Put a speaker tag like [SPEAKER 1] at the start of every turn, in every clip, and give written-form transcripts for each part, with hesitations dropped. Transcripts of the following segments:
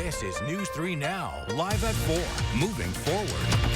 [SPEAKER 1] This is News 3 Now, live at 4, moving forward.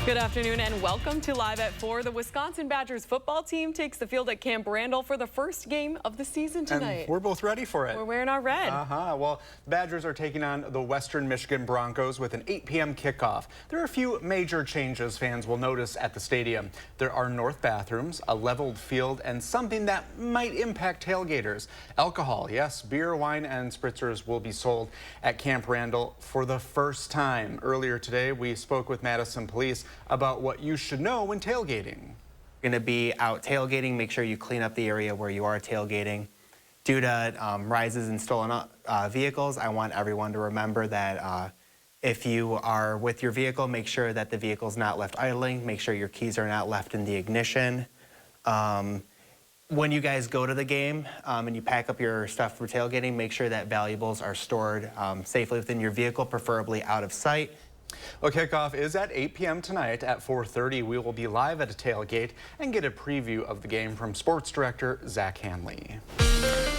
[SPEAKER 2] Good afternoon and welcome to Live at 4. The Wisconsin Badgers football team takes the field at Camp Randall for the first game of the season tonight.
[SPEAKER 3] And we're both ready for it.
[SPEAKER 2] We're wearing our red.
[SPEAKER 3] Well, the Badgers are taking on the Western Michigan Broncos with an 8 p.m. kickoff. There are a few major changes fans will notice at the stadium. There are north bathrooms, a leveled field, and something that might impact tailgaters. Alcohol, yes, beer, wine, and spritzers will be sold at Camp Randall for the first time. Earlier today, we spoke with Madison Police about what you should know when tailgating.
[SPEAKER 4] Going to be out tailgating, make sure you clean up the area where you are tailgating. Due to rises in stolen vehicles, I want everyone to remember that if you are with your vehicle, make sure that the vehicle's not left idling, make sure your keys are not left in the ignition. When you guys go to the game and you pack up your stuff for tailgating, make sure that valuables are stored safely within your vehicle, preferably out of sight.
[SPEAKER 3] Well, kickoff is at 8 p.m. tonight. At 4:30, we will be live at a tailgate and get a preview of the game from sports director Zach Hanley.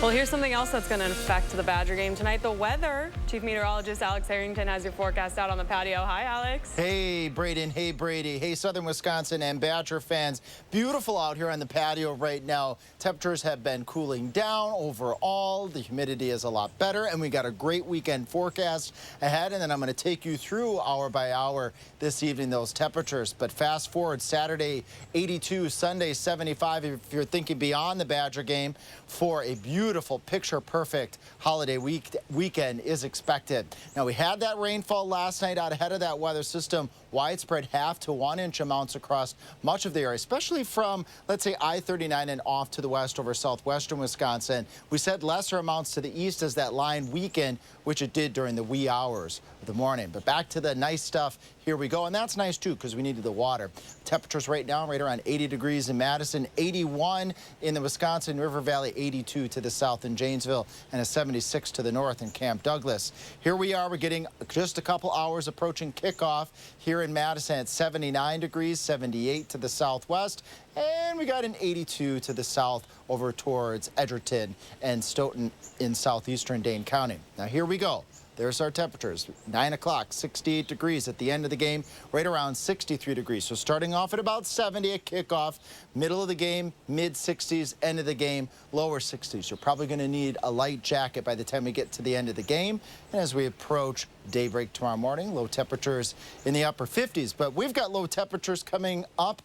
[SPEAKER 2] Well, here's something else that's going to affect the Badger game tonight, the weather. Chief Meteorologist Alex Harrington has your forecast out on the patio. Hi, Alex.
[SPEAKER 5] Hey, Braden. Hey, Brady. Hey, Southern Wisconsin and Badger fans. Beautiful out here on the patio right now. Temperatures have been cooling down overall. The humidity is a lot better, and we got a great weekend forecast ahead, and then I'm going to take you through hour by hour this evening those temperatures. But fast forward, Saturday 82, Sunday 75 if you're thinking beyond the Badger game, for a beautiful picture-perfect holiday weekend is expected. Now, we had that rainfall last night out ahead of that weather system. Widespread 1/2 to 1 inch amounts across much of the area, especially from, let's say, I-39 and off to the west over southwestern Wisconsin. We said lesser amounts to the east as that line weakened, which it did during the wee hours of the morning. But back to the nice stuff. Here we go. And that's nice, too, because we needed the water. Temperatures right now right around 80 degrees in Madison, 81 in the Wisconsin River Valley, 82 to the south in Janesville, and a 76 to the north in Camp Douglas. Here we are. We're getting just a couple hours approaching kickoff here in Madison at 79 degrees, 78 to the southwest, and we got an 82 to the south over towards Edgerton and Stoughton in southeastern Dane County. Now, here we go. There's our temperatures. 9 o'clock, 68 degrees at the end of the game, right around 63 degrees. So starting off at about 70 at kickoff, middle of the game, mid-60s, end of the game, lower 60s. You're probably going to need a light jacket by the time we get to the end of the game. And as we approach daybreak tomorrow morning, low temperatures in the upper 50s. But we've got low temperatures coming up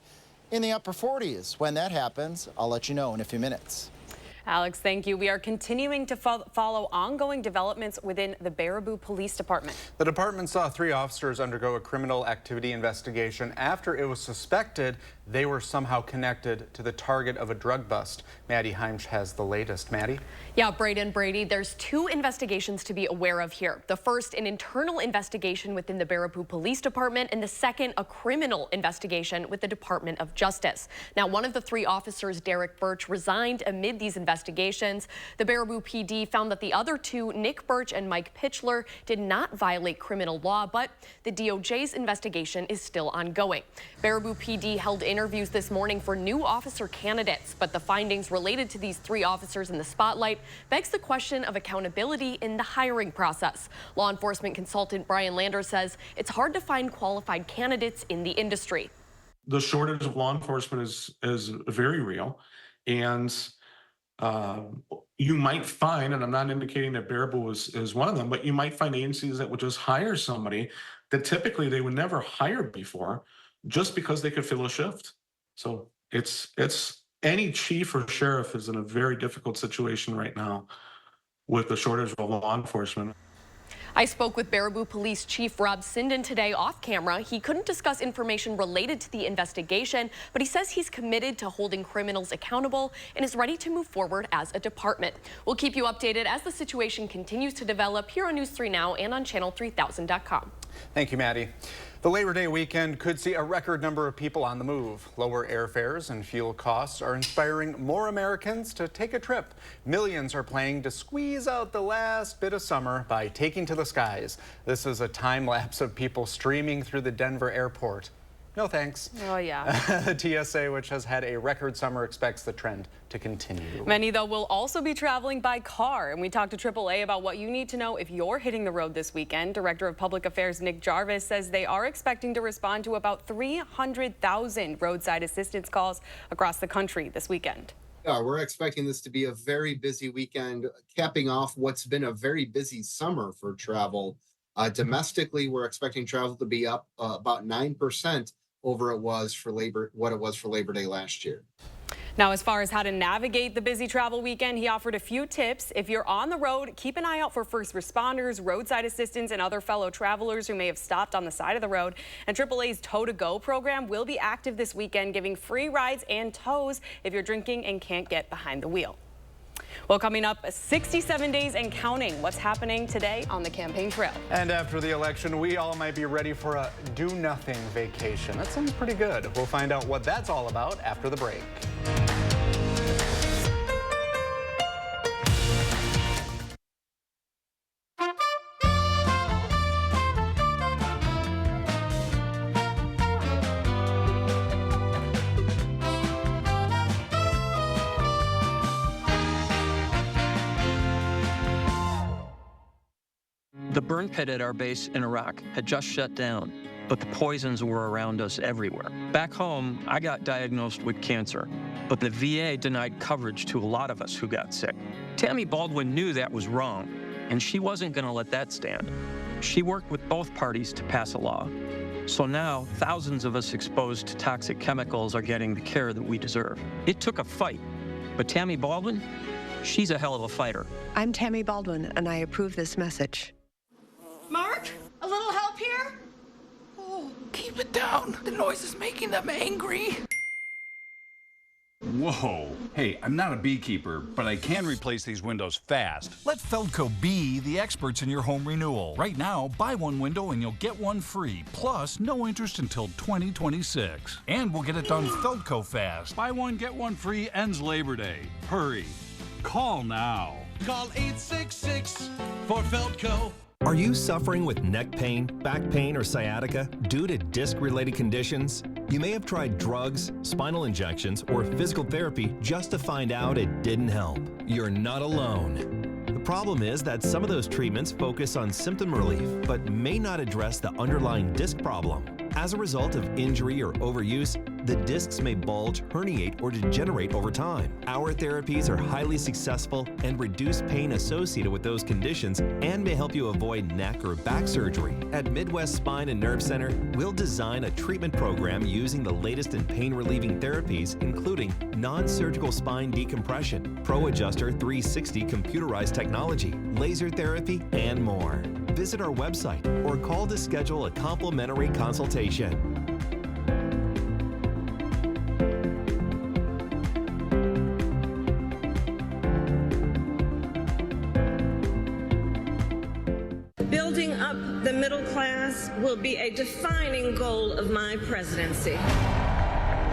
[SPEAKER 5] in the upper 40s. When that happens, I'll let you know in a few minutes.
[SPEAKER 2] Alex, thank you. We are continuing to follow ongoing developments within the Baraboo Police Department.
[SPEAKER 3] The department saw 3 officers undergo a criminal activity investigation after it was suspected they were somehow connected to the target of a drug bust. Maddie Heimsch has the latest. Maddie?
[SPEAKER 2] Yeah, Braden, Brady, there's 2 investigations to be aware of here. The first, an internal investigation within the Baraboo Police Department, and the second, a criminal investigation with the Department of Justice. Now, one of the 3 officers, Derek Birch, resigned amid these investigations. The Baraboo PD found that the other 2, Nick Birch and Mike Pitchler, did not violate criminal law, but the DOJ's investigation is still ongoing. Baraboo PD held interviews this morning for new officer candidates, but the findings related to these 3 officers in the spotlight begs the question of accountability in the hiring process. Law enforcement consultant Brian Lander says it's hard to find qualified candidates in the industry.
[SPEAKER 6] The shortage of law enforcement is very real, and you might find, and I'm not indicating that Baraboo is one of them, but you might find agencies that would just hire somebody that typically they would never hire before just because they could fill a shift. So it's any chief or sheriff is in a very difficult situation right now with the shortage of law enforcement.
[SPEAKER 2] I spoke with Baraboo Police Chief Rob Sinden today off camera. He couldn't discuss information related to the investigation, but he says he's committed to holding criminals accountable and is ready to move forward as a department. We'll keep you updated as the situation continues to develop here on News 3 Now and on channel3000.com.
[SPEAKER 3] Thank you, Maddie. The Labor Day weekend could see a record number of people on the move. Lower airfares and fuel costs are inspiring more Americans to take a trip. Millions are planning to squeeze out the last bit of summer by taking to the skies. This is a time lapse of people streaming through the Denver airport. No thanks.
[SPEAKER 2] Oh, yeah.
[SPEAKER 3] The TSA, which has had a record summer, expects the trend to continue.
[SPEAKER 2] Many, though, will also be traveling by car. And we talked to AAA about what you need to know if you're hitting the road this weekend. Director of Public Affairs Nick Jarvis says they are expecting to respond to about 300,000 roadside assistance calls across the country this weekend.
[SPEAKER 7] Yeah, we're expecting this to be a very busy weekend, capping off what's been a very busy summer for travel. Domestically, we're expecting travel to be up about 9% over what it was for Labor Day last year.
[SPEAKER 2] Now, as far as how to navigate the busy travel weekend, he offered a few tips. If you're on the road, keep an eye out for first responders, roadside assistants, and other fellow travelers who may have stopped on the side of the road. And AAA's Tow to Go program will be active this weekend, giving free rides and tows if you're drinking and can't get behind the wheel. Well, coming up, 67 days and counting. What's happening today on the campaign trail?
[SPEAKER 3] And after the election, we all might be ready for a do-nothing vacation. That sounds pretty good. We'll find out what that's all about after the break.
[SPEAKER 8] The burn pit at our base in Iraq had just shut down, but the poisons were around us everywhere. Back home, I got diagnosed with cancer, but the VA denied coverage to a lot of us who got sick. Tammy Baldwin knew that was wrong, and she wasn't going to let that stand. She worked with both parties to pass a law. So now, thousands of us exposed to toxic chemicals are getting the care that we deserve. It took a fight, but Tammy Baldwin, she's a hell of a fighter.
[SPEAKER 9] I'm Tammy Baldwin, and I approve this message.
[SPEAKER 10] Mark, a little help here?
[SPEAKER 11] Oh, keep it down. The noise is making them angry.
[SPEAKER 12] Whoa. Hey, I'm not a beekeeper, but I can replace these windows fast.
[SPEAKER 1] Let Feldco be the experts in your home renewal. Right now, buy one window and you'll get one free. Plus, no interest until 2026. And we'll get it done Feldco fast. Buy one, get one free ends Labor Day. Hurry. Call now.
[SPEAKER 13] Call 866 for Feldco.
[SPEAKER 14] Are you suffering with neck pain, back pain, or sciatica due to disc-related conditions? You may have tried drugs, spinal injections, or physical therapy just to find out it didn't help. You're not alone. The problem is that some of those treatments focus on symptom relief, but may not address the underlying disc problem. As a result of injury or overuse, the discs may bulge, herniate, or degenerate over time. Our therapies are highly successful and reduce pain associated with those conditions and may help you avoid neck or back surgery. At Midwest Spine and Nerve Center, we'll design a treatment program using the latest in pain-relieving therapies, including non-surgical spine decompression, ProAdjuster 360 computerized technology, laser therapy, and more. Visit our website or call to schedule a complimentary consultation.
[SPEAKER 10] Building up the middle class will be a defining goal of my presidency.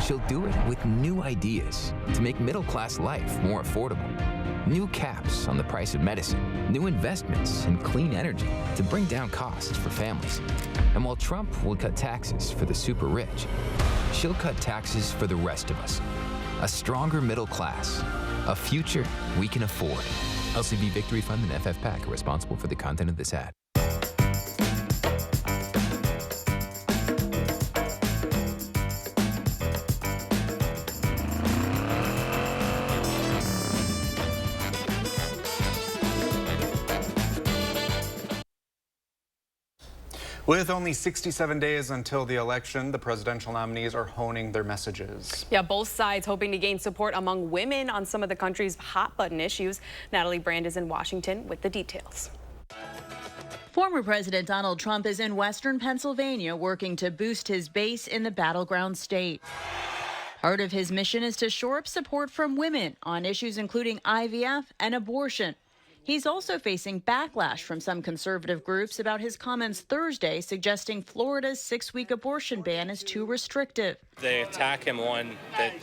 [SPEAKER 15] She'll do it with new ideas to make middle-class life more affordable. New caps on the price of medicine, new investments in clean energy to bring down costs for families. And while Trump will cut taxes for the super rich, she'll cut taxes for the rest of us. A stronger middle class, a future we can afford. LCB Victory Fund and FFPAC are responsible for the content of this ad.
[SPEAKER 3] With only 67 days until the election, the presidential nominees are honing their messages.
[SPEAKER 2] Yeah, both sides hoping to gain support among women on some of the country's hot-button issues. Natalie Brand is in Washington with the details.
[SPEAKER 16] Former President Donald Trump is in western Pennsylvania working to boost his base in the battleground state. Part of his mission is to shore up support from women on issues including IVF and abortion. He's also facing backlash from some conservative groups about his comments Thursday suggesting Florida's 6-week abortion ban is too restrictive.
[SPEAKER 17] They attack him on that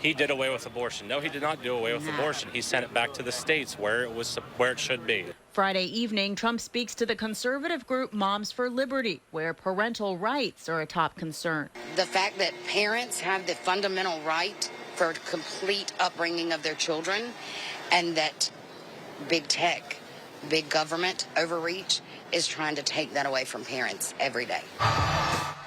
[SPEAKER 17] he did away with abortion. No, he did not do away with abortion. He sent it back to the states where it should be.
[SPEAKER 16] Friday evening, Trump speaks to the conservative group Moms for Liberty, where parental rights are a top concern.
[SPEAKER 18] The fact that parents have the fundamental right for complete upbringing of their children, and that big tech, big government overreach is trying to take that away from parents every day.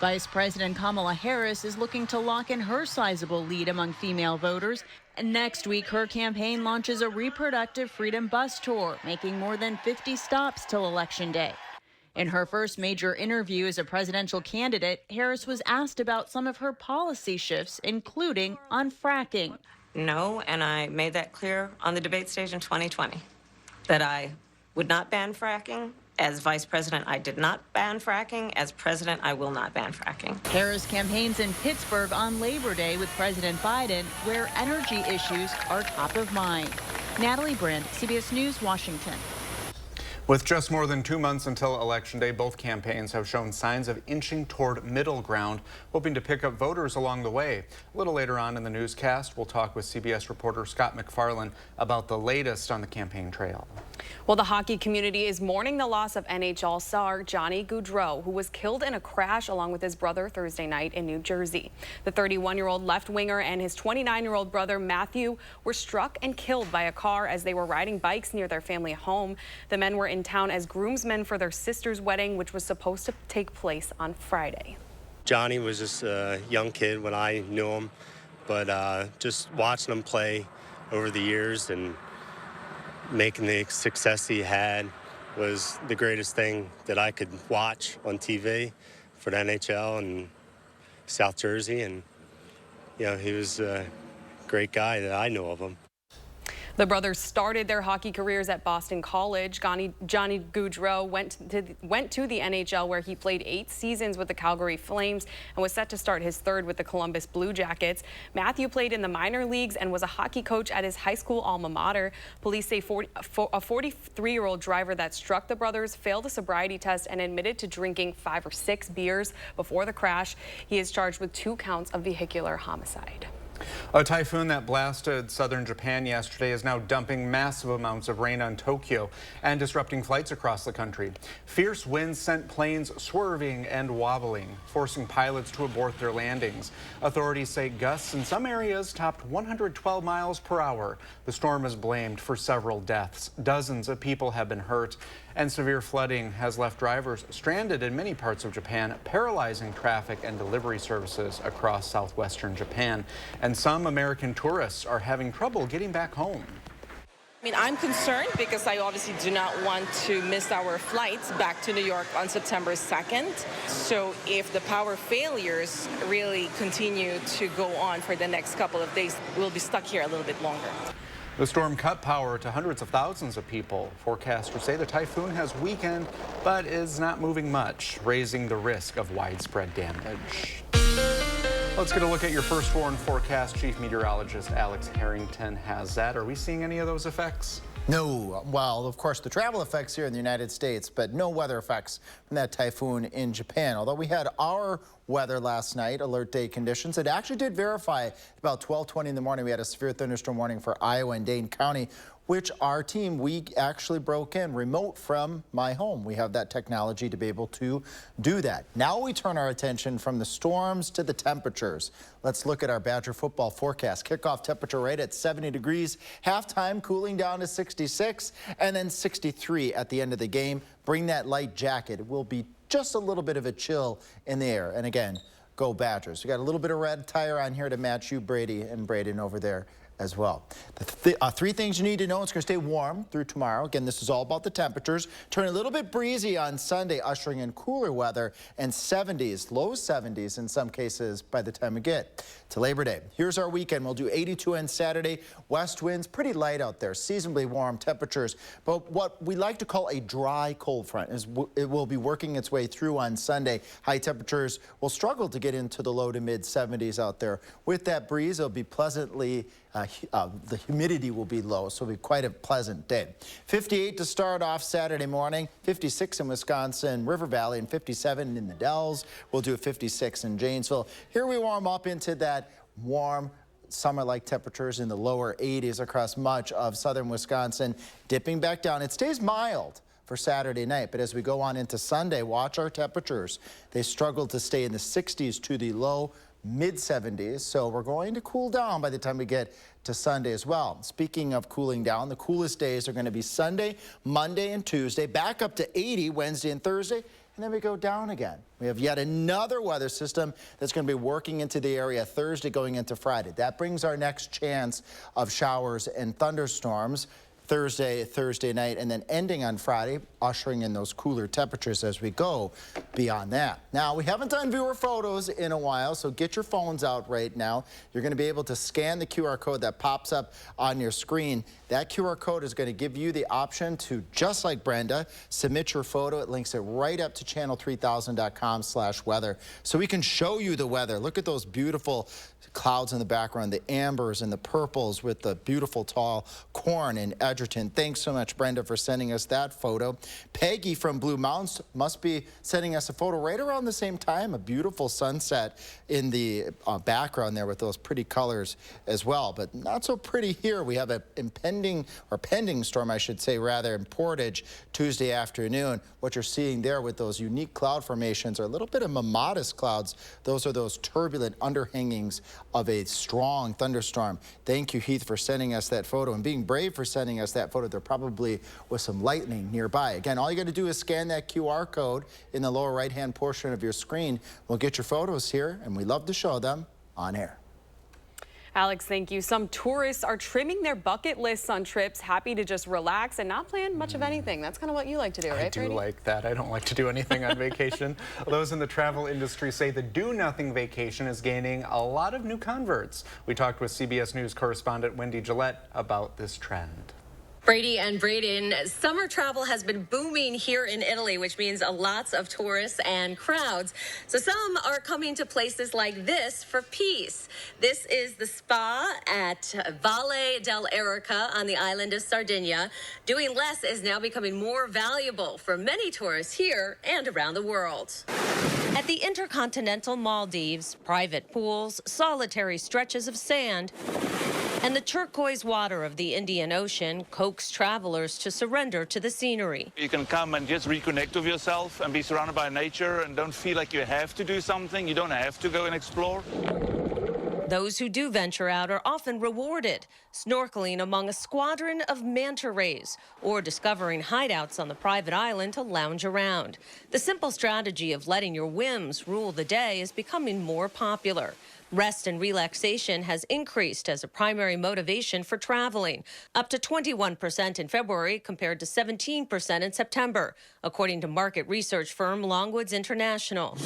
[SPEAKER 16] Vice President Kamala Harris is looking to lock in her sizable lead among female voters. And next week, her campaign launches a reproductive freedom bus tour, making more than 50 stops till Election Day. In her first major interview as a presidential candidate, Harris was asked about some of her policy shifts, including on fracking.
[SPEAKER 19] No, and I made that clear on the debate stage in 2020, that I would not ban fracking. As vice president, I did not ban fracking. As president, I will not ban fracking.
[SPEAKER 16] Harris campaigns in Pittsburgh on Labor Day with President Biden, where energy issues are top of mind. Natalie Brandt, CBS News, Washington.
[SPEAKER 3] With just more than 2 months until Election Day, both campaigns have shown signs of inching toward middle ground, hoping to pick up voters along the way. A little later on in the newscast, we'll talk with CBS reporter Scott McFarland about the latest on the campaign trail.
[SPEAKER 2] Well, the hockey community is mourning the loss of NHL star Johnny Gaudreau, who was killed in a crash along with his brother Thursday night in New Jersey. The 31-year-old left winger and his 29-year-old brother Matthew were struck and killed by a car as they were riding bikes near their family home. The men were in town as groomsmen for their sister's wedding, which was supposed to take place on Friday.
[SPEAKER 20] Johnny was just a young kid when I knew him, but just watching him play over the years and making the success he had was the greatest thing that I could watch on TV for the NHL and South Jersey. And, you know, he was a great guy that I know of him.
[SPEAKER 2] The brothers started their hockey careers at Boston College. Johnny Gaudreau went to the NHL, where he played 8 seasons with the Calgary Flames and was set to start his 3rd with the Columbus Blue Jackets. Matthew played in the minor leagues and was a hockey coach at his high school alma mater. Police say a 43-year-old driver that struck the brothers failed a sobriety test and admitted to drinking 5 or 6 beers before the crash. He is charged with 2 counts of vehicular homicide.
[SPEAKER 3] A typhoon that blasted southern Japan yesterday is now dumping massive amounts of rain on Tokyo and disrupting flights across the country. Fierce winds sent planes swerving and wobbling, forcing pilots to abort their landings. Authorities say gusts in some areas topped 112 miles per hour. The storm is blamed for several deaths. Dozens of people have been hurt, and severe flooding has left drivers stranded in many parts of Japan, paralyzing traffic and delivery services across southwestern Japan. And some American tourists are having trouble getting back home.
[SPEAKER 21] I mean, I'm concerned because I obviously do not want to miss our flights back to New York on September 2nd. So if the power failures really continue to go on for the next couple of days, we'll be stuck here a little bit longer.
[SPEAKER 3] The storm cut power to hundreds of thousands of people. Forecasters say the typhoon has weakened, but is not moving much, raising the risk of widespread damage. Let's get a look at your first foreign forecast. Chief Meteorologist Alex Harrington has that. Are we seeing any of those effects?
[SPEAKER 5] No. Well, of course, the travel effects here in the United States, but no weather effects from that typhoon in Japan. Although we had our weather last night, alert day conditions. It actually did verify about 12:20 in the morning. We had a severe thunderstorm warning for Iowa and Dane County, which our team, we actually broke in remote from my home. We have that technology to be able to do that. Now we turn our attention from the storms to the temperatures. Let's look at our Badger football forecast. Kickoff temperature right at 70 degrees. Halftime cooling down to 66 and then 63 at the end of the game. Bring that light jacket. It will be just a little bit of a chill in the air. And again, go Badgers. We got a little bit of red attire on here to match you, Brady, and Braden over there as well. The 3 things you need to know. It's going to stay warm through tomorrow. Again, this is all about the temperatures. Turn a little bit breezy on Sunday, ushering in cooler weather and 70s, low 70s in some cases by the time we get to Labor Day. Here's our weekend. We'll do 82 on Saturday. West winds, pretty light out there, seasonably warm temperatures. But what we like to call a dry cold front is it will be working its way through on Sunday. High temperatures will struggle to get into the low to mid 70s out there. With that breeze, it'll be pleasantly the humidity will be low, so it'll be quite a pleasant day. 58 to start off Saturday morning, 56 in Wisconsin, River Valley, and 57 in the Dells. We'll do a 56 in Janesville. Here we warm up into that warm summer-like temperatures in the lower 80s across much of southern Wisconsin, dipping back down. It stays mild for Saturday night, but as we go on into Sunday, watch our temperatures. They struggle to stay in the 60s to the low mid-70s, so we're going to cool down by the time we get to Sunday as well. Speaking of cooling down, the coolest days are going to be Sunday, Monday, and Tuesday, back up to 80 Wednesday and Thursday, and then we go down again. We have yet another weather system that's going to be working into the area Thursday going into Friday. That brings our next chance of showers and thunderstorms Thursday night, and then ending on Friday, ushering in those cooler temperatures as we go beyond that. Now, we haven't done viewer photos in a while, so get your phones out right now. You're going to be able to scan the QR code that pops up on your screen. That QR code is going to give you the option to, just like Brenda, submit your photo. It links it right up to channel3000.com/weather, so we can show you the weather. Look at those beautiful clouds in the background, the ambers and the purples with the beautiful tall corn in Edgerton. Thanks so much, Brenda, for sending us that photo. Peggy from Blue Mountains must be sending us a photo right around the same time. A beautiful sunset in the background there with those pretty colors as well, but not so pretty here. We have an pending storm, I should say, rather, in Portage Tuesday afternoon. What you're seeing there with those unique cloud formations are a little bit of modest clouds. Those are those turbulent underhangings of a strong thunderstorm. Thank you, Heath, for sending us that photo and being brave for sending us that photo. There probably was some lightning nearby. Again, all you got to do is scan that QR code in the lower right-hand portion of your screen. We'll get your photos here, and we love to show them on air.
[SPEAKER 4] Alex, thank you. Some tourists are trimming their bucket lists on trips, happy to just relax and not plan much of anything. That's kind of what you like to do, right,
[SPEAKER 3] I do
[SPEAKER 4] Brady?
[SPEAKER 3] like that. I don't like to do anything on vacation. Those in the travel industry say the do-nothing vacation is gaining a lot of new converts. We talked with CBS News correspondent Wendy Gillette about this trend.
[SPEAKER 2] Brady and Braden, summer travel has been booming here in Italy, which means lots of tourists and crowds. So some are coming to places like this for peace. This is the spa at Valle dell'Erica on the island of Sardinia. Doing less is now becoming more valuable for many tourists here and around the world. At the intercontinental Maldives, private pools, solitary stretches of sand, and the turquoise water of the Indian Ocean coax travelers to surrender to the scenery.
[SPEAKER 22] You can come and just reconnect with yourself and be surrounded by nature and don't feel like you have to do something. You don't have to go and explore.
[SPEAKER 2] Those who do venture out are often rewarded, snorkeling among a squadron of manta rays or discovering hideouts on the private island to lounge around. The simple strategy of letting your whims rule the day is becoming more popular. Rest and relaxation has increased as a primary motivation for traveling, up to 21% in February compared to 17% in September, according to market research firm Longwoods International.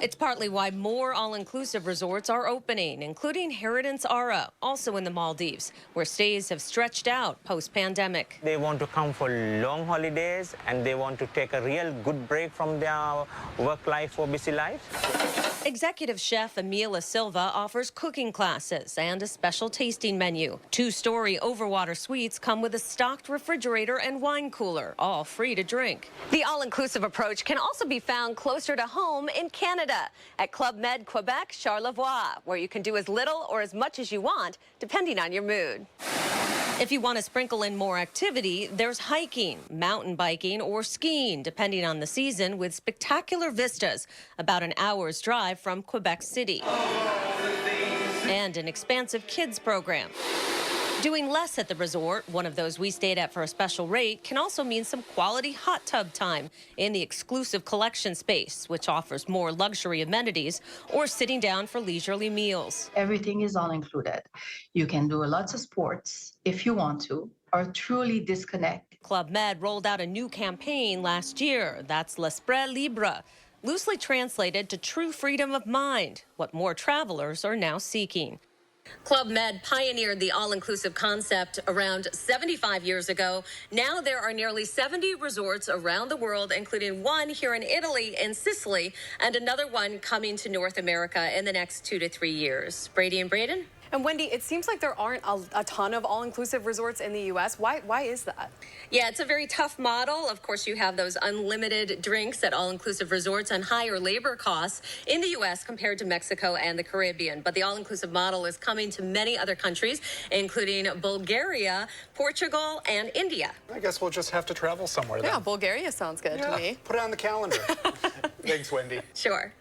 [SPEAKER 2] It's partly why more all-inclusive resorts are opening, including Herodance Ara, also in the Maldives, where stays have stretched out post-pandemic.
[SPEAKER 23] They want to come for long holidays and they want to take a real good break from their work life or busy life.
[SPEAKER 2] Executive chef Emila Silva offers cooking classes and a special tasting menu. Two-story overwater suites come with a stocked refrigerator and wine cooler, all free to drink. The all-inclusive approach can also be found closer to home in Canada at Club Med Quebec Charlevoix, where you can do as little or as much as you want, depending on your mood. If you want to sprinkle in more activity, there's hiking, mountain biking, or skiing, depending on the season, with spectacular vistas about an hour's drive from Quebec City. And an expansive kids program. Doing less at the resort, one of those we stayed at for a special rate, can also mean some quality hot tub time in the exclusive collection space, which offers more luxury amenities, or sitting down for leisurely meals.
[SPEAKER 24] Everything is all included. You can do lots of sports if you want to, or truly disconnect.
[SPEAKER 2] Club Med rolled out a new campaign last year. That's L'Esprit Libre, loosely translated to true freedom of mind, what more travelers are now seeking. Club Med pioneered the all-inclusive concept around 75 years ago. Now there are nearly 70 resorts around the world, including one here in Italy and Sicily, and another one coming to North America in the next 2 to 3 years. Brady and Braden?
[SPEAKER 4] And Wendy, it seems like there aren't a ton of all-inclusive resorts in the U.S. Why is that?
[SPEAKER 6] Yeah, it's a very tough model. Of course, you have those unlimited drinks at all-inclusive resorts and higher labor costs in the U.S. compared to Mexico and the Caribbean. But the all-inclusive model is coming to many other countries, including Bulgaria, Portugal, and India.
[SPEAKER 3] I guess we'll just have to travel somewhere then.
[SPEAKER 4] Yeah, Bulgaria sounds good to me.
[SPEAKER 3] Put it on the calendar. Thanks, Wendy.
[SPEAKER 6] Sure.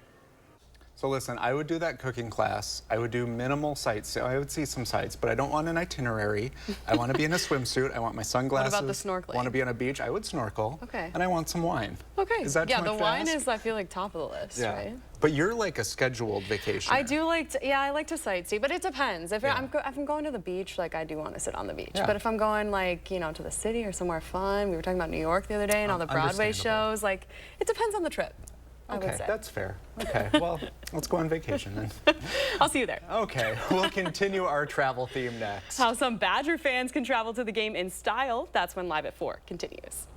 [SPEAKER 3] So listen, I would do that cooking class. I would do minimal sights. I would see some sights, but I don't want an itinerary. I want to be in a swimsuit. I want my sunglasses.
[SPEAKER 4] What about the snorkeling?
[SPEAKER 3] I want to be on a beach. I would snorkel.
[SPEAKER 4] Okay.
[SPEAKER 3] And I want some wine.
[SPEAKER 4] Okay.
[SPEAKER 3] Is that too
[SPEAKER 4] yeah,
[SPEAKER 3] much
[SPEAKER 4] the
[SPEAKER 3] to
[SPEAKER 4] wine
[SPEAKER 3] ask?
[SPEAKER 4] is, I feel like, top of the list, right?
[SPEAKER 3] But you're like a scheduled vacation.
[SPEAKER 4] I do like to, I like to sightsee, but it depends. If I'm going to the beach, like I do want to sit on the beach.
[SPEAKER 3] Yeah.
[SPEAKER 4] But if I'm going like, to the city or somewhere fun, we were talking about New York the other day and all the Broadway shows, like it depends on the trip. I would say.
[SPEAKER 3] That's fair. Okay, well, let's go on vacation then.
[SPEAKER 4] I'll see you there.
[SPEAKER 3] Okay, we'll continue our travel theme next.
[SPEAKER 4] How some Badger fans can travel to the game in style. That's when Live at 4 continues.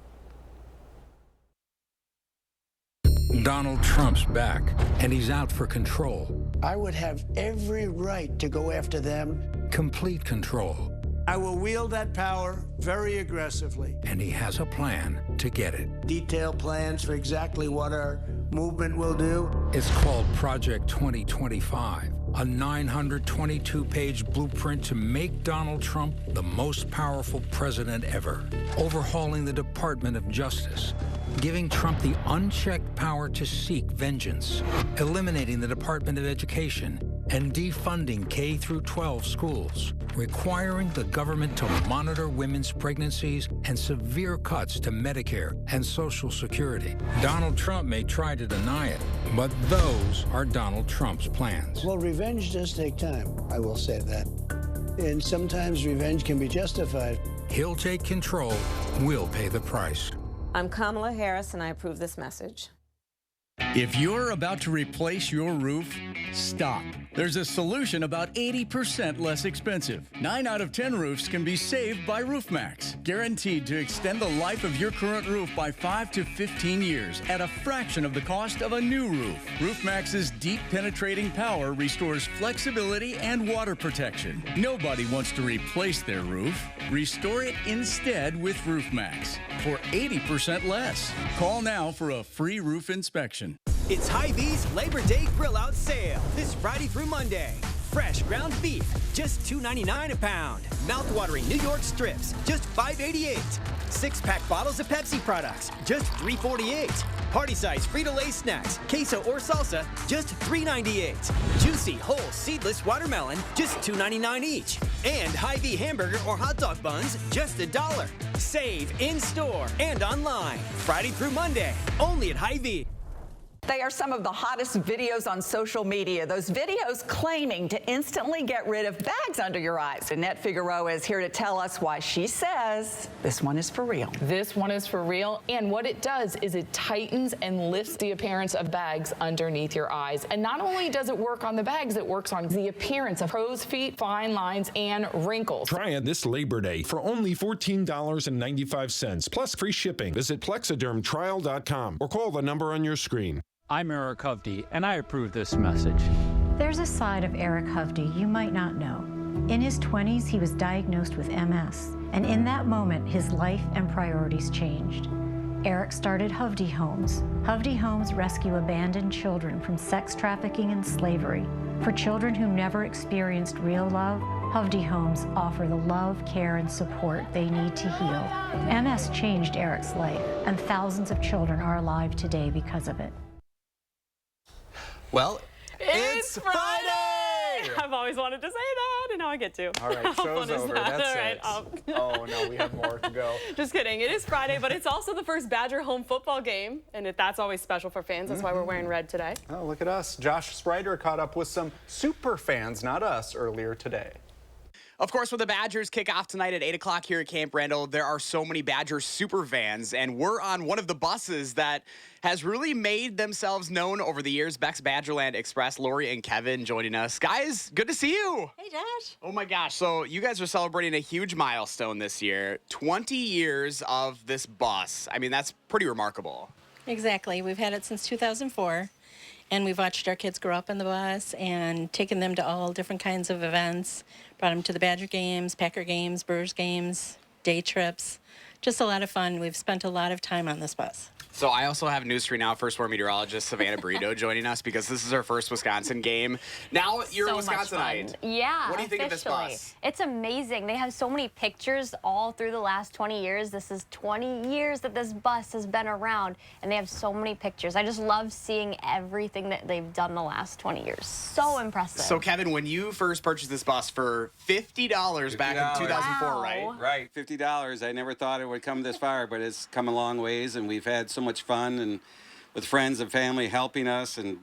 [SPEAKER 7] Donald Trump's back, and he's out for control.
[SPEAKER 8] I would have every right to go after them.
[SPEAKER 7] Complete control.
[SPEAKER 8] I will wield that power very aggressively.
[SPEAKER 7] And he has a plan to get it.
[SPEAKER 8] Detailed plans for exactly what our movement will do.
[SPEAKER 7] It's called Project 2025, a 922-page blueprint to make Donald Trump the most powerful president ever. Overhauling the Department of Justice, giving Trump the unchecked power to seek vengeance, eliminating the Department of Education, and defunding K-12 schools, requiring the government to monitor women's pregnancies and severe cuts to Medicare and Social Security. Donald Trump may try to deny it, but those are Donald Trump's plans.
[SPEAKER 8] Well, revenge does take time, I will say that. And sometimes revenge can be justified.
[SPEAKER 7] He'll take control, we'll pay the price.
[SPEAKER 19] I'm Kamala Harris, and I approve this message.
[SPEAKER 13] If you're about to replace your roof, stop. There's a solution about 80% less expensive. 9 out of 10 roofs can be saved by RoofMax. Guaranteed to extend the life of your current roof by 5 to 15 years at a fraction of the cost of a new roof. RoofMax's deep penetrating power restores flexibility and water protection. Nobody wants to replace their roof. Restore it instead with RoofMax for 80% less. Call now for a free roof inspection.
[SPEAKER 9] It's Hy-Vee's Labor Day Grill Out Sale this Friday through Monday. Fresh ground beef, just $2.99 a pound. Mouth-watering New York strips, just $5.88. 6-pack bottles of Pepsi products, just $3.48. Party-size Frito-Lay snacks, queso or salsa, just $3.98. Juicy, whole, seedless watermelon, just $2.99 each. And Hy-Vee hamburger or hot dog buns, just $1. Save in-store and online. Friday through Monday, only at Hy-Vee.
[SPEAKER 25] They are some of the hottest videos on social media. Those videos claiming to instantly get rid of bags under your eyes. Annette Figueroa is here to tell us why she says this one is for real.
[SPEAKER 26] This one is for real. And what it does is it tightens and lifts the appearance of bags underneath your eyes. And not only does it work on the bags, it works on the appearance of crow's feet, fine lines, and wrinkles.
[SPEAKER 27] Try it this Labor Day for only $14.95 plus free shipping. Visit plexidermtrial.com or call the number on your screen.
[SPEAKER 28] I'm Eric Hovde, and I approve this message.
[SPEAKER 29] There's a side of Eric Hovde you might not know. In his 20s, he was diagnosed with MS, and in that moment, his life and priorities changed. Eric started Hovde Homes. Hovde Homes rescue abandoned children from sex trafficking and slavery. For children who never experienced real love, Hovde Homes offer the love, care, and support they need to heal. MS changed Eric's life, and thousands of children are alive today because of it.
[SPEAKER 3] Well, it's Friday!
[SPEAKER 4] I've always wanted to say that, and now I get to.
[SPEAKER 3] All right, show's over. That's
[SPEAKER 4] All right.
[SPEAKER 3] it. Oh, no, we have more to go.
[SPEAKER 4] Just kidding. It is Friday, but it's also the first Badger home football game, and that's always special for fans. That's why we're wearing red today.
[SPEAKER 3] Oh, look at us. Josh Sprider caught up with some super fans, not us, earlier today.
[SPEAKER 30] Of course, when the Badgers kick off tonight at 8 o'clock here at Camp Randall, there are so many Badgers super fans, and we're on one of the buses that has really made themselves known over the years. Beck's Badgerland Express, Lori and Kevin joining us. Guys, good to see you.
[SPEAKER 25] Hey, Josh.
[SPEAKER 30] Oh, my gosh. So you guys are celebrating a huge milestone this year, 20 years of this bus. I mean, that's pretty remarkable.
[SPEAKER 31] Exactly. We've had it since 2004.
[SPEAKER 1] And we've watched our kids grow up in the bus and taken them to all different kinds of events, brought them to the Badger games, Packer games, Brewers games, day trips. Just a lot of fun. We've spent a lot of time on this bus.
[SPEAKER 30] So I also have news for you now. First floor meteorologist Savannah Brito joining us because this is her first Wisconsin game. Now you're a Wisconsinite.
[SPEAKER 10] Yeah,
[SPEAKER 30] What do you think of this bus?
[SPEAKER 10] It's amazing. They have so many pictures all through the last 20 years. This is 20 years that this bus has been around, and they have so many pictures. I just love seeing everything that they've done the last 20 years. So impressive.
[SPEAKER 30] So Kevin, when you first purchased this bus for $50 back in 2004, right?
[SPEAKER 11] Right, $50. I never thought it would come this far, but it's come a long ways, and we've had so much fun and with friends and family helping us and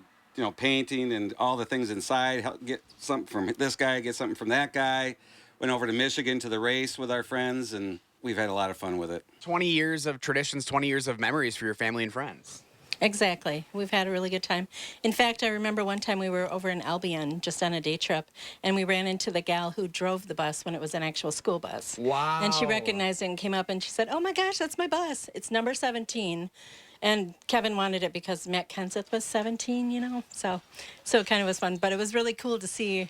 [SPEAKER 11] painting and all the things inside. Get something from this guy, get something from that guy. Went over to Michigan to the race with our friends, and we've had a lot of fun with it.
[SPEAKER 30] 20 years of traditions, 20 years of memories for your family and friends.
[SPEAKER 1] Exactly. We've had a really good time. In fact, I remember one time we were over in Albion just on a day trip, and we ran into the gal who drove the bus when it was an actual school bus.
[SPEAKER 30] Wow.
[SPEAKER 1] And she recognized it and came up and she said, "Oh my gosh, that's my bus. It's number 17. And Kevin wanted it because Matt Kenseth was 17, So it kind of was fun. But it was really cool to see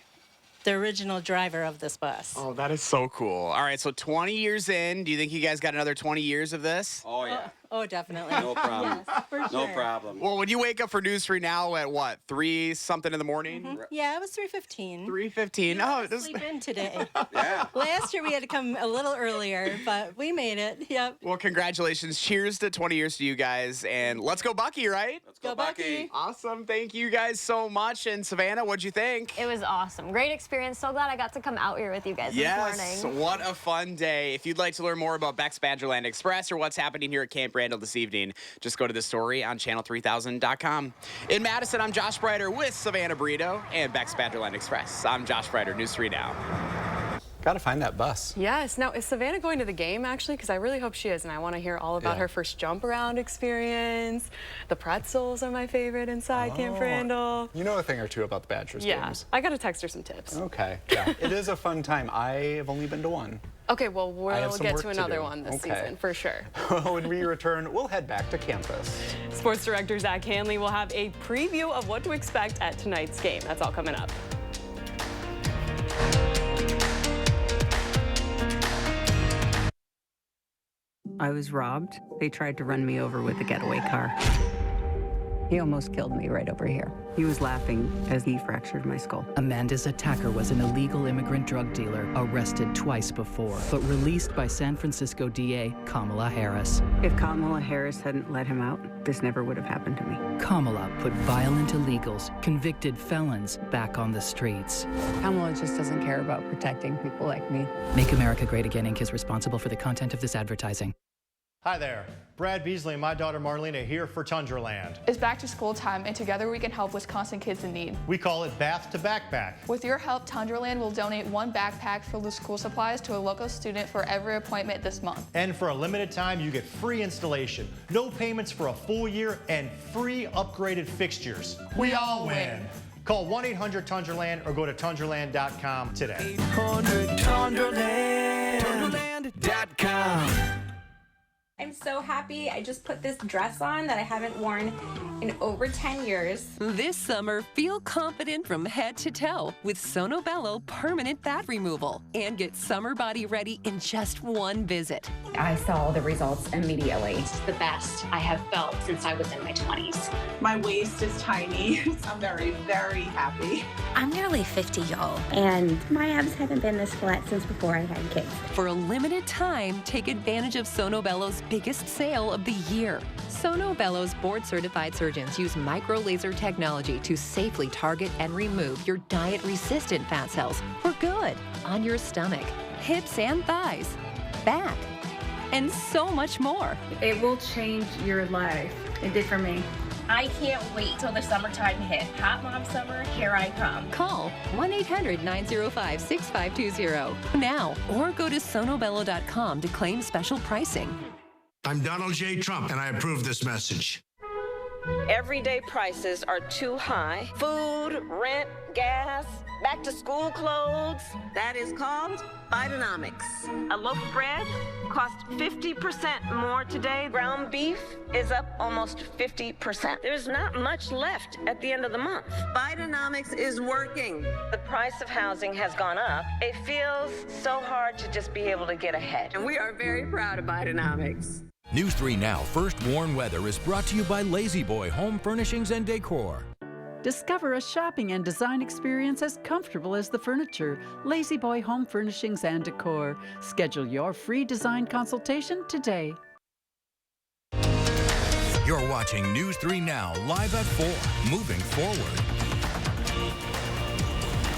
[SPEAKER 1] the original driver of this bus.
[SPEAKER 30] Oh, that is so cool. All right, so 20 years in, do you think you guys got another 20 years of this?
[SPEAKER 11] Oh, yeah.
[SPEAKER 1] Oh, definitely.
[SPEAKER 11] No problem.
[SPEAKER 1] Yes, for
[SPEAKER 11] No
[SPEAKER 1] sure.
[SPEAKER 11] problem.
[SPEAKER 30] Well, when you wake up for News 3 now at what, 3 something in the morning?
[SPEAKER 1] Mhm. Yeah, it was 3:15.
[SPEAKER 30] 3:15. Oh, this
[SPEAKER 1] Sleep in today.
[SPEAKER 11] Yeah.
[SPEAKER 1] Last year we had to come a little earlier, but we made it. Yep.
[SPEAKER 30] Well, congratulations. Cheers to 20 years to you guys. And let's go Bucky, right?
[SPEAKER 11] Let's go Bucky.
[SPEAKER 30] Awesome. Thank you guys so much. And Savannah, what'd you think?
[SPEAKER 10] It was awesome. Great experience. So glad I got to come out here with you guys this
[SPEAKER 30] Yes,
[SPEAKER 10] morning.
[SPEAKER 30] what a fun day. If you'd like to learn more about Beck's Badgerland Express or what's happening here at Camp Randall this evening, just go to the story on channel3000.com. In Madison, I'm Josh Breiter with Savannah Brito and Beck's Badgerland Express. I'm Josh Breiter, News 3 Now.
[SPEAKER 3] Gotta find that bus.
[SPEAKER 4] Yes. Now, is Savannah going to the game, actually? Because I really hope she is, and I want to hear all about her first jump around experience. The pretzels are my favorite inside Camp Randall.
[SPEAKER 3] You know a thing or two about the Badgers games.
[SPEAKER 4] I got to text her some tips.
[SPEAKER 3] Okay, yeah. It is a fun time. I have only been to one.
[SPEAKER 4] Okay, well, we'll get to another
[SPEAKER 3] do.
[SPEAKER 4] one this
[SPEAKER 3] Okay.
[SPEAKER 4] season, for sure.
[SPEAKER 3] When we return, we'll head back to campus.
[SPEAKER 4] Sports director Zach Hanley will have a preview of what to expect at tonight's game. That's all coming up.
[SPEAKER 12] I was robbed. They tried to run me over with a getaway car. He almost killed me right over here. He was laughing as he fractured my skull.
[SPEAKER 14] Amanda's attacker was an illegal immigrant drug dealer arrested twice before, but released by San Francisco DA Kamala Harris.
[SPEAKER 12] If Kamala Harris hadn't let him out, this never would have happened to me.
[SPEAKER 14] Kamala put violent illegals, convicted felons, back on the streets.
[SPEAKER 12] Kamala just doesn't care about protecting people like me.
[SPEAKER 14] Make America Great Again Inc. is responsible for the content of this advertising.
[SPEAKER 15] Hi there. Brad Beasley and my daughter Marlena here for Tundraland.
[SPEAKER 16] It's back to school time, and together we can help Wisconsin kids in need.
[SPEAKER 15] We call it Bath to Backpack.
[SPEAKER 16] With your help, Tundraland will donate one backpack filled with school supplies to a local student for every appointment this month.
[SPEAKER 15] And for a limited time, you get free installation, no payments for a full year, and free upgraded fixtures.
[SPEAKER 16] We all win.
[SPEAKER 15] Call 1-800-TUNDRALAND or go to tundraland.com today.
[SPEAKER 9] 800-TUNDRALAND. Tundraland.com.
[SPEAKER 17] I'm so happy. I just put this dress on that I haven't worn in over 10 years.
[SPEAKER 18] This summer, feel confident from head to toe with Sono Bello permanent fat removal and get summer body ready in just one visit.
[SPEAKER 20] I saw the results immediately. It's the best I have felt since I was in my 20s.
[SPEAKER 31] My waist is tiny. I'm very, very happy.
[SPEAKER 20] I'm nearly 50, y'all, and my abs haven't been this flat since before I had kids.
[SPEAKER 18] For a limited time, take advantage of Sono Bello's biggest sale of the year. Sono Bello's board-certified surgeons use micro-laser technology to safely target and remove your diet-resistant fat cells for good on your stomach, hips and thighs, back, and so much more.
[SPEAKER 31] It will change your life. It did for me.
[SPEAKER 17] I can't wait till the summertime hit. Hot Mom Summer, here I come.
[SPEAKER 18] Call 1-800-905-6520 now or go to sonobello.com to claim special pricing.
[SPEAKER 32] I'm Donald J. Trump, and I approve this message.
[SPEAKER 2] Everyday prices are too high. Food, rent, gas, back to school clothes. That is called Bidenomics. A loaf of bread costs 50% more today. Ground beef is up almost 50%. There's not much left at the end of the month. Bidenomics is working. The price of housing has gone up. It feels so hard to just be able to get ahead. And we are very proud of Bidenomics.
[SPEAKER 5] News 3 Now First Warn Weather is brought to you by Lazy Boy Home Furnishings and Decor.
[SPEAKER 6] Discover a shopping and design experience as comfortable as the furniture. Lazy Boy Home Furnishings and Decor. Schedule your free design consultation today.
[SPEAKER 5] You're watching News 3 Now live at 4. Moving forward.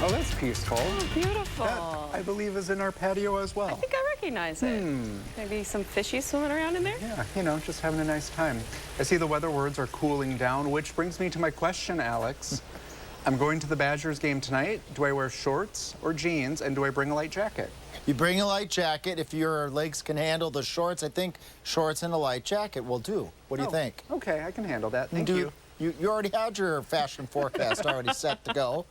[SPEAKER 3] Oh, that's peaceful.
[SPEAKER 4] Oh, beautiful.
[SPEAKER 3] That, I believe, is in our patio as well.
[SPEAKER 4] I think I recognize it. Maybe some fishies swimming around in there?
[SPEAKER 3] Yeah, you know, just having a nice time. I see the weather words are cooling down, which brings me to my question, Alex. I'm going to the Badgers game tonight. Do I wear shorts or jeans, and do I bring a light jacket?
[SPEAKER 7] You bring a light jacket. If your legs can handle the shorts, I think shorts and a light jacket will do. What do you think?
[SPEAKER 3] Okay, I can handle that. Thank you.
[SPEAKER 7] You already had your fashion forecast already set to go.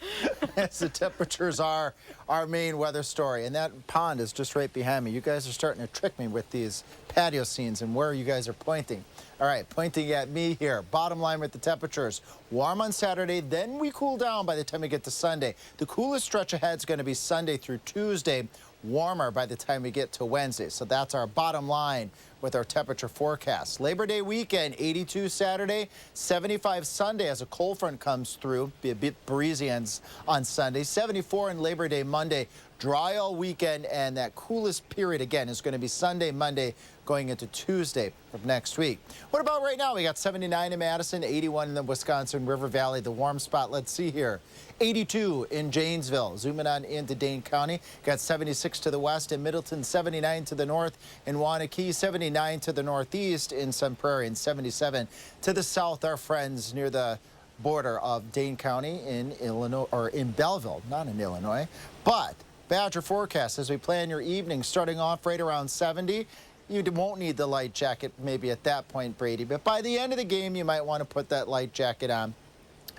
[SPEAKER 7] As the temperatures are our main weather story. And that pond is just right behind me. You guys are starting to trick me with these patio scenes and where you guys are pointing. All right, pointing at me here. Bottom line with the temperatures. Warm on Saturday, then we cool down by the time we get to Sunday. The coolest stretch ahead is going to be Sunday through Tuesday. Warmer by the time we get to Wednesday. So that's our bottom line with our temperature forecast. Labor Day weekend, 82 Saturday, 75 Sunday as a cold front comes through. Be a bit breezy on Sunday. 74 in Labor Day Monday. Dry all weekend, and that coolest period again is going to be Sunday, Monday, going into Tuesday of next week. What about right now? We got 79 in Madison, 81 in the Wisconsin River Valley. The warm spot, let's see here. 82 in Janesville. Zooming on into Dane County. Got 76 to the west in Middleton, 79 to the north in Waunakee, 79 to the northeast in Sun Prairie, and 77 to the south. Our friends near the border of Dane County in Illinois, or in Belleville, not in Illinois. But Badger forecast as we plan your evening, starting off right around 70. You won't need the light jacket maybe at that point, Brady, but by the end of the game, you might want to put that light jacket on.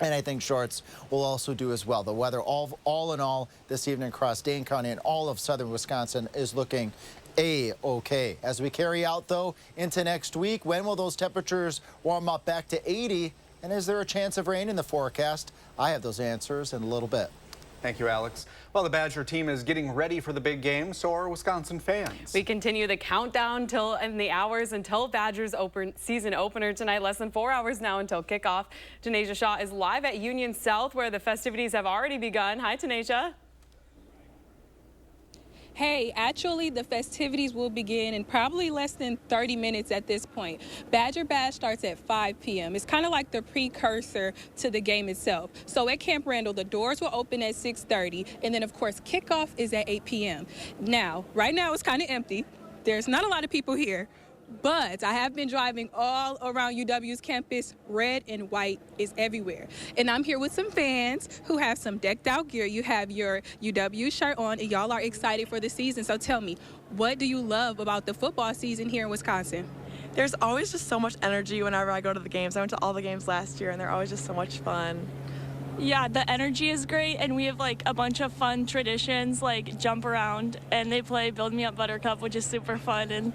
[SPEAKER 7] And I think shorts will also do as well. The weather, all in all, this evening across Dane County and all of southern Wisconsin is looking A-OK. As we carry out, though, into next week, when will those temperatures warm up back to 80? And is there a chance of rain in the forecast? I have those answers in a little bit.
[SPEAKER 3] Thank you, Alex. Well, the Badger team is getting ready for the big game, so are Wisconsin fans.
[SPEAKER 4] We continue the countdown in the hours until Badgers season opener tonight. Less than 4 hours now until kickoff. Tanasia Shaw is live at Union South, where the festivities have already begun. Hi, Tanasia.
[SPEAKER 8] Hey, actually, the festivities will begin in probably less than 30 minutes at this point. Badger Bash starts at 5 p.m. It's kind of like the precursor to the game itself. So at Camp Randall, the doors will open at 6:30, and then, of course, kickoff is at 8 p.m. Now, right now, it's kind of empty. There's not a lot of people here. But I have been driving all around UW's campus. Red and white is everywhere. And I'm here with some fans who have some decked out gear. You have your UW shirt on, and y'all are excited for the season. So tell me, what do you love about the football season here in Wisconsin?
[SPEAKER 13] There's always just so much energy whenever I go to the games. I went to all the games last year, and they're always just so much fun.
[SPEAKER 19] Yeah, the energy is great, and we have like a bunch of fun traditions like jump around, and they play Build Me Up Buttercup, which is super fun and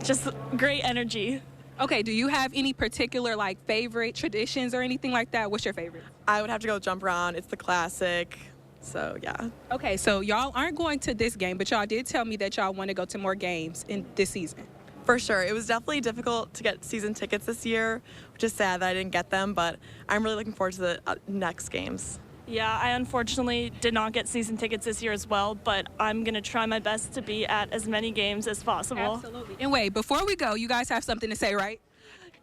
[SPEAKER 19] just great energy.
[SPEAKER 8] Okay, do you have any particular like favorite traditions or anything like that? What's your favorite?
[SPEAKER 13] I would have to go jump around. It's the classic. So, yeah.
[SPEAKER 8] Okay, so y'all aren't going to this game, but y'all did tell me that y'all want to go to more games in this season.
[SPEAKER 13] For sure. It was definitely difficult to get season tickets this year, which is sad that I didn't get them, but I'm really looking forward to the next games.
[SPEAKER 19] Yeah, I unfortunately did not get season tickets this year as well, but I'm going to try my best to be at as many games as possible.
[SPEAKER 8] Absolutely. And wait, before we go, you guys have something to say, right?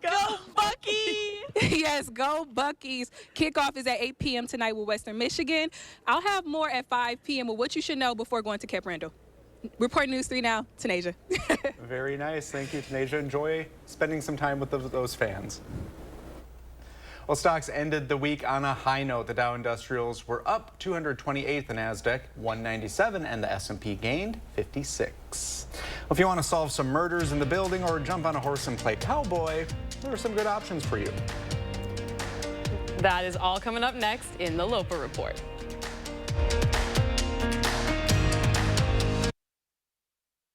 [SPEAKER 19] Go Bucky!
[SPEAKER 8] Yes, go Buckies. Kickoff is at 8 p.m. tonight with Western Michigan. I'll have more at 5 p.m. with what you should know before going to Camp Randall. Reporting News 3 Now, Tanasia.
[SPEAKER 3] Very nice. Thank you, Tanasia. Enjoy spending some time with those fans. Well, stocks ended the week on a high note. The Dow Industrials were up 228, the Nasdaq 197, and the S&P gained 56. Well, if you want to solve some murders in the building or jump on a horse and play cowboy, there are some good options for you.
[SPEAKER 4] That is all coming up next in the Loper Report.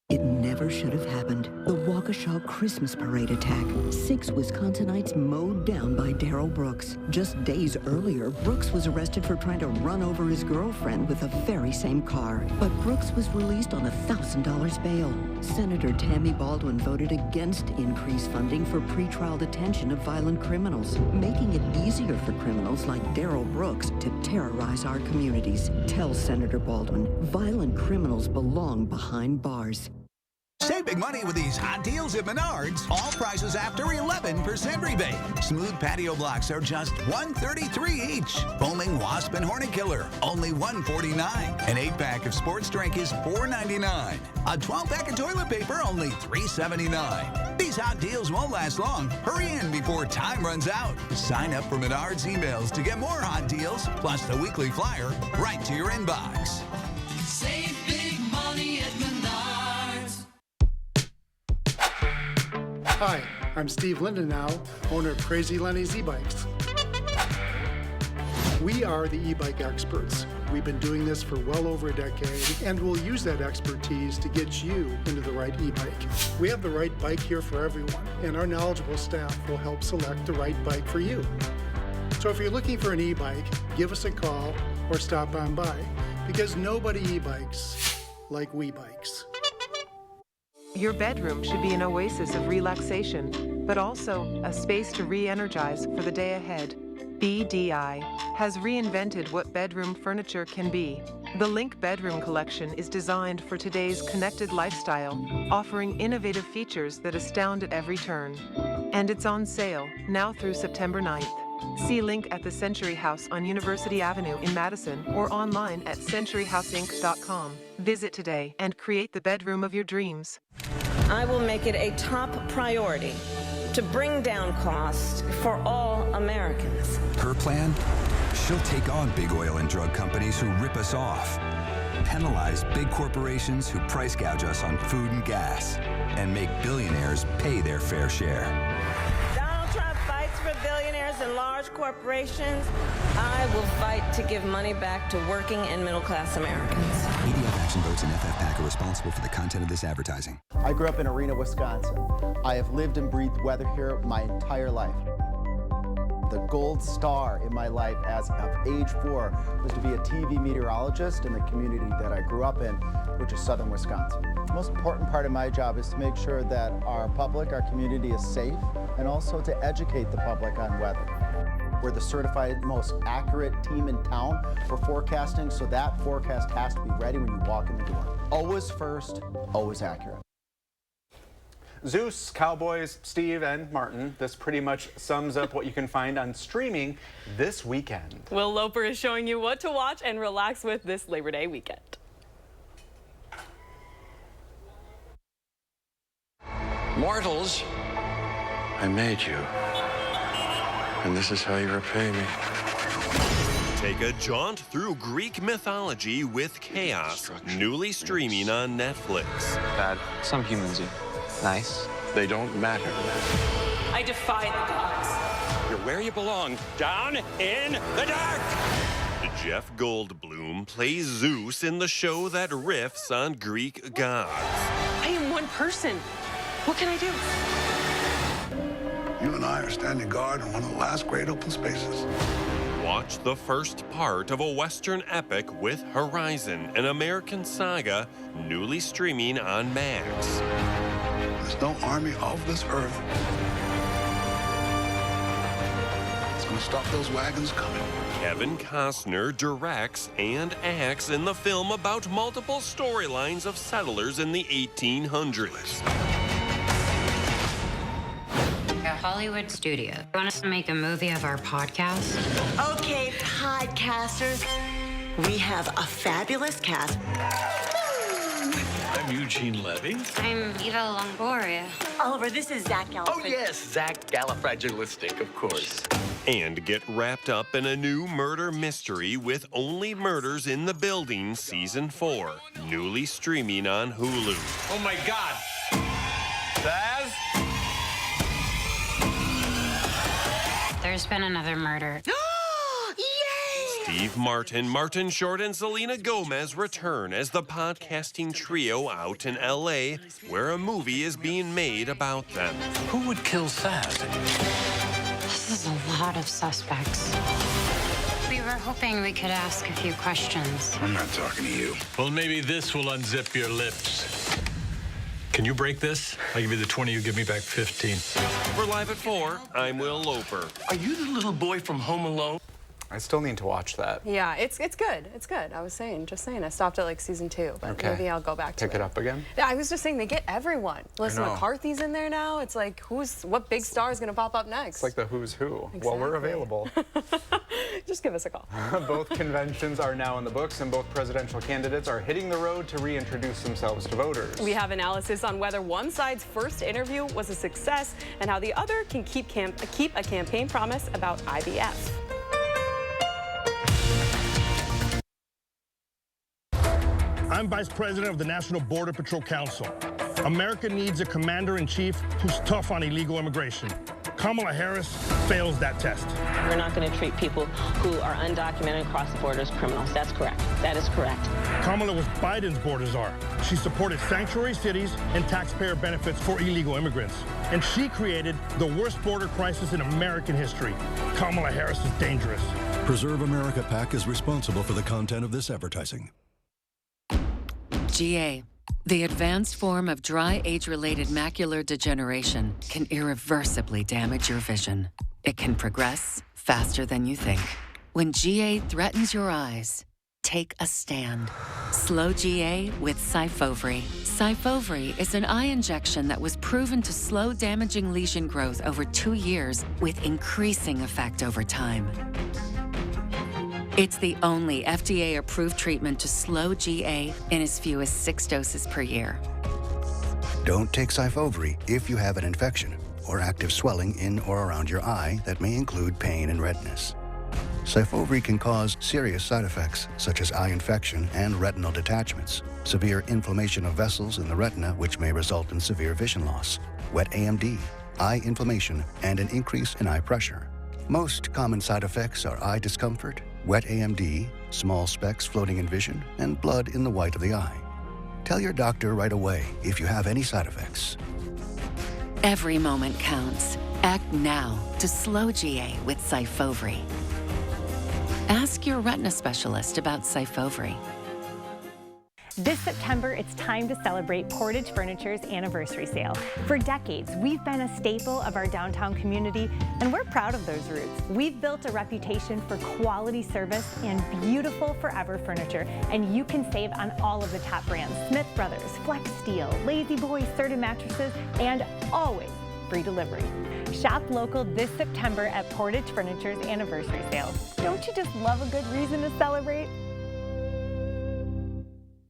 [SPEAKER 1] It never should have happened. The Waukesha Christmas Parade attack. 6 Wisconsinites mowed down by Darrell Brooks. Just days earlier, Brooks was arrested for trying to run over his girlfriend with the very same car. But Brooks was released on $1,000 bail. Senator Tammy Baldwin voted against increased funding for pretrial detention of violent criminals, making it easier for criminals like Darrell Brooks to terrorize our communities. Tell Senator Baldwin, violent criminals belong behind bars.
[SPEAKER 11] Save big money with these hot deals at Menards. All prices after 11% rebate. Smooth patio blocks are just $133 each. Foaming Wasp and Hornet Killer, only $149. An 8-pack of sports drink is $4.99. A 12-pack of toilet paper, only $3.79. These hot deals won't last long. Hurry in before time runs out. Sign up for Menards emails to get more hot deals, plus the weekly flyer right to your inbox.
[SPEAKER 21] Save big money at Menards.
[SPEAKER 22] Hi, I'm Steve Lindenau, owner of Crazy Lenny's e-bikes. We are the e-bike experts. We've been doing this for well over a decade, and we'll use that expertise to get you into the right e-bike. We have the right bike here for everyone, and our knowledgeable staff will help select the right bike for you. So if you're looking for an e-bike, give us a call or stop on by, because nobody e-bikes like we bikes.
[SPEAKER 23] Your bedroom should be an oasis of relaxation, but also a space to re-energize for the day ahead. BDI has reinvented what bedroom furniture can be. The Link Bedroom Collection is designed for today's connected lifestyle, offering innovative features that astound at every turn. And it's on sale now through September 9th. See Link at the Century House on University Avenue in Madison or online at centuryhouseinc.com. Visit today and create the bedroom of your dreams.
[SPEAKER 2] I will make it a top priority to bring down costs for all Americans.
[SPEAKER 24] Her plan? She'll take on big oil and drug companies who rip us off, penalize big corporations who price gouge us on food and gas, and make billionaires pay their fair share.
[SPEAKER 2] Donald Trump fights for billionaires and large corporations. I will fight to give money back to working and middle-class Americans.
[SPEAKER 24] EDF Action Votes and FF PAC are responsible for the content of this advertising.
[SPEAKER 7] I grew up in Arena, Wisconsin. I have lived and breathed weather here my entire life. The gold star in my life as of age 4 was to be a TV meteorologist in the community that I grew up in, which is southern Wisconsin. The most important part of my job is to make sure that our public, our community is safe, and also to educate the public on weather. We're the certified most accurate team in town for forecasting, so that forecast has to be ready when you walk in the door. Always first, always accurate.
[SPEAKER 3] Zeus, Cowboys, Steve, and Martin. This pretty much sums up what you can find on streaming this weekend.
[SPEAKER 4] Will Loper is showing you what to watch and relax with this Labor Day weekend.
[SPEAKER 25] Mortals, I made you. And this is how you repay me.
[SPEAKER 26] Take a jaunt through Greek mythology with Chaos, newly streaming on Netflix.
[SPEAKER 25] Bad. Some humans are nice. They don't matter.
[SPEAKER 21] I defy the gods.
[SPEAKER 26] You're where you belong, down in the dark. Jeff Goldblum plays Zeus in the show that riffs on Greek gods.
[SPEAKER 21] I am one person. What can I do?
[SPEAKER 27] You and I are standing guard in one of the last great open spaces.
[SPEAKER 26] Watch the first part of a Western epic with Horizon, an American saga, newly streaming on Max.
[SPEAKER 27] There's no army of this earth that's going to stop those wagons coming.
[SPEAKER 26] Kevin Costner directs and acts in the film about multiple storylines of settlers in the 1800s.
[SPEAKER 28] A Hollywood studio. You want us to make a movie of our podcast?
[SPEAKER 29] Okay, podcasters. We have a fabulous cast.
[SPEAKER 32] I'm Eugene Levy.
[SPEAKER 28] I'm Eva Longoria.
[SPEAKER 29] Oliver, this is Zach Gallifrey.
[SPEAKER 32] Oh, yes, Zach Gallifragilistic, of course.
[SPEAKER 26] And get wrapped up in a new murder mystery with Only Murders in the Building Season 4, newly streaming on Hulu.
[SPEAKER 32] Oh, my God. Zaz?
[SPEAKER 28] There's been another murder.
[SPEAKER 26] Steve Martin, Martin Short, and Selena Gomez return as the podcasting trio out in L.A., where a movie is being made about them.
[SPEAKER 6] Who would kill Saz?
[SPEAKER 28] This is a lot of suspects. We were hoping we could ask a few questions.
[SPEAKER 27] I'm not talking to you.
[SPEAKER 6] Well, maybe this will unzip your lips. Can you break this? I'll give you the 20, you give me back 15.
[SPEAKER 26] For Live at 4, I'm Will Loper.
[SPEAKER 6] Are you the little boy from Home Alone?
[SPEAKER 3] I still need to watch that.
[SPEAKER 4] Yeah, it's good. It's good. I was just saying. I stopped at like season 2, but maybe I'll go back to
[SPEAKER 3] Pick it up again?
[SPEAKER 4] Yeah, I was just saying they get everyone. Melissa McCarthy's in there now. It's like, what big star is going to pop up next?
[SPEAKER 3] It's like the who's who.
[SPEAKER 4] Exactly.
[SPEAKER 3] Well, we're available.
[SPEAKER 4] Just give us a call.
[SPEAKER 3] Both conventions are now in the books, and both presidential candidates are hitting the road to reintroduce themselves to voters.
[SPEAKER 4] We have analysis on whether one side's first interview was a success and how the other can keep a campaign promise about IVF.
[SPEAKER 9] I'm Vice President of the National Border Patrol Council. America needs a commander-in-chief who's tough on illegal immigration. Kamala Harris fails that test.
[SPEAKER 10] We're not going to treat people who are undocumented across the border as criminals. That's correct. That is correct.
[SPEAKER 9] Kamala was Biden's border czar. She supported sanctuary cities and taxpayer benefits for illegal immigrants. And she created the worst border crisis in American history. Kamala Harris is dangerous.
[SPEAKER 12] Preserve America PAC is responsible for the content of this advertising.
[SPEAKER 14] GA, the advanced form of dry age-related macular degeneration, can irreversibly damage your vision. It can progress faster than you think. When GA threatens your eyes, take a stand. Slow GA with Syfovre. Syfovre is an eye injection that was proven to slow damaging lesion growth over 2 years with increasing effect over time. It's the only FDA-approved treatment to slow GA in as few as 6 doses per year.
[SPEAKER 15] Don't take Syfovre if you have an infection or active swelling in or around your eye that may include pain and redness. Syfovre can cause serious side effects such as eye infection and retinal detachments, severe inflammation of vessels in the retina which may result in severe vision loss, wet AMD, eye inflammation, and an increase in eye pressure. Most common side effects are eye discomfort, wet AMD, small specks floating in vision, and blood in the white of the eye. Tell your doctor right away if you have any side effects.
[SPEAKER 14] Every moment counts. Act now to slow GA with Syfovre. Ask your retina specialist about Syfovre.
[SPEAKER 16] This September, it's time to celebrate Portage Furniture's anniversary sale. For decades, we've been a staple of our downtown community, and we're proud of those roots. We've built a reputation for quality service and beautiful forever furniture, and you can save on all of the top brands: Smith Brothers, Flex Steel, Lazy Boy, Serta mattresses, and always free delivery. Shop local this September at Portage Furniture's anniversary sale. Don't you just love a good reason to celebrate?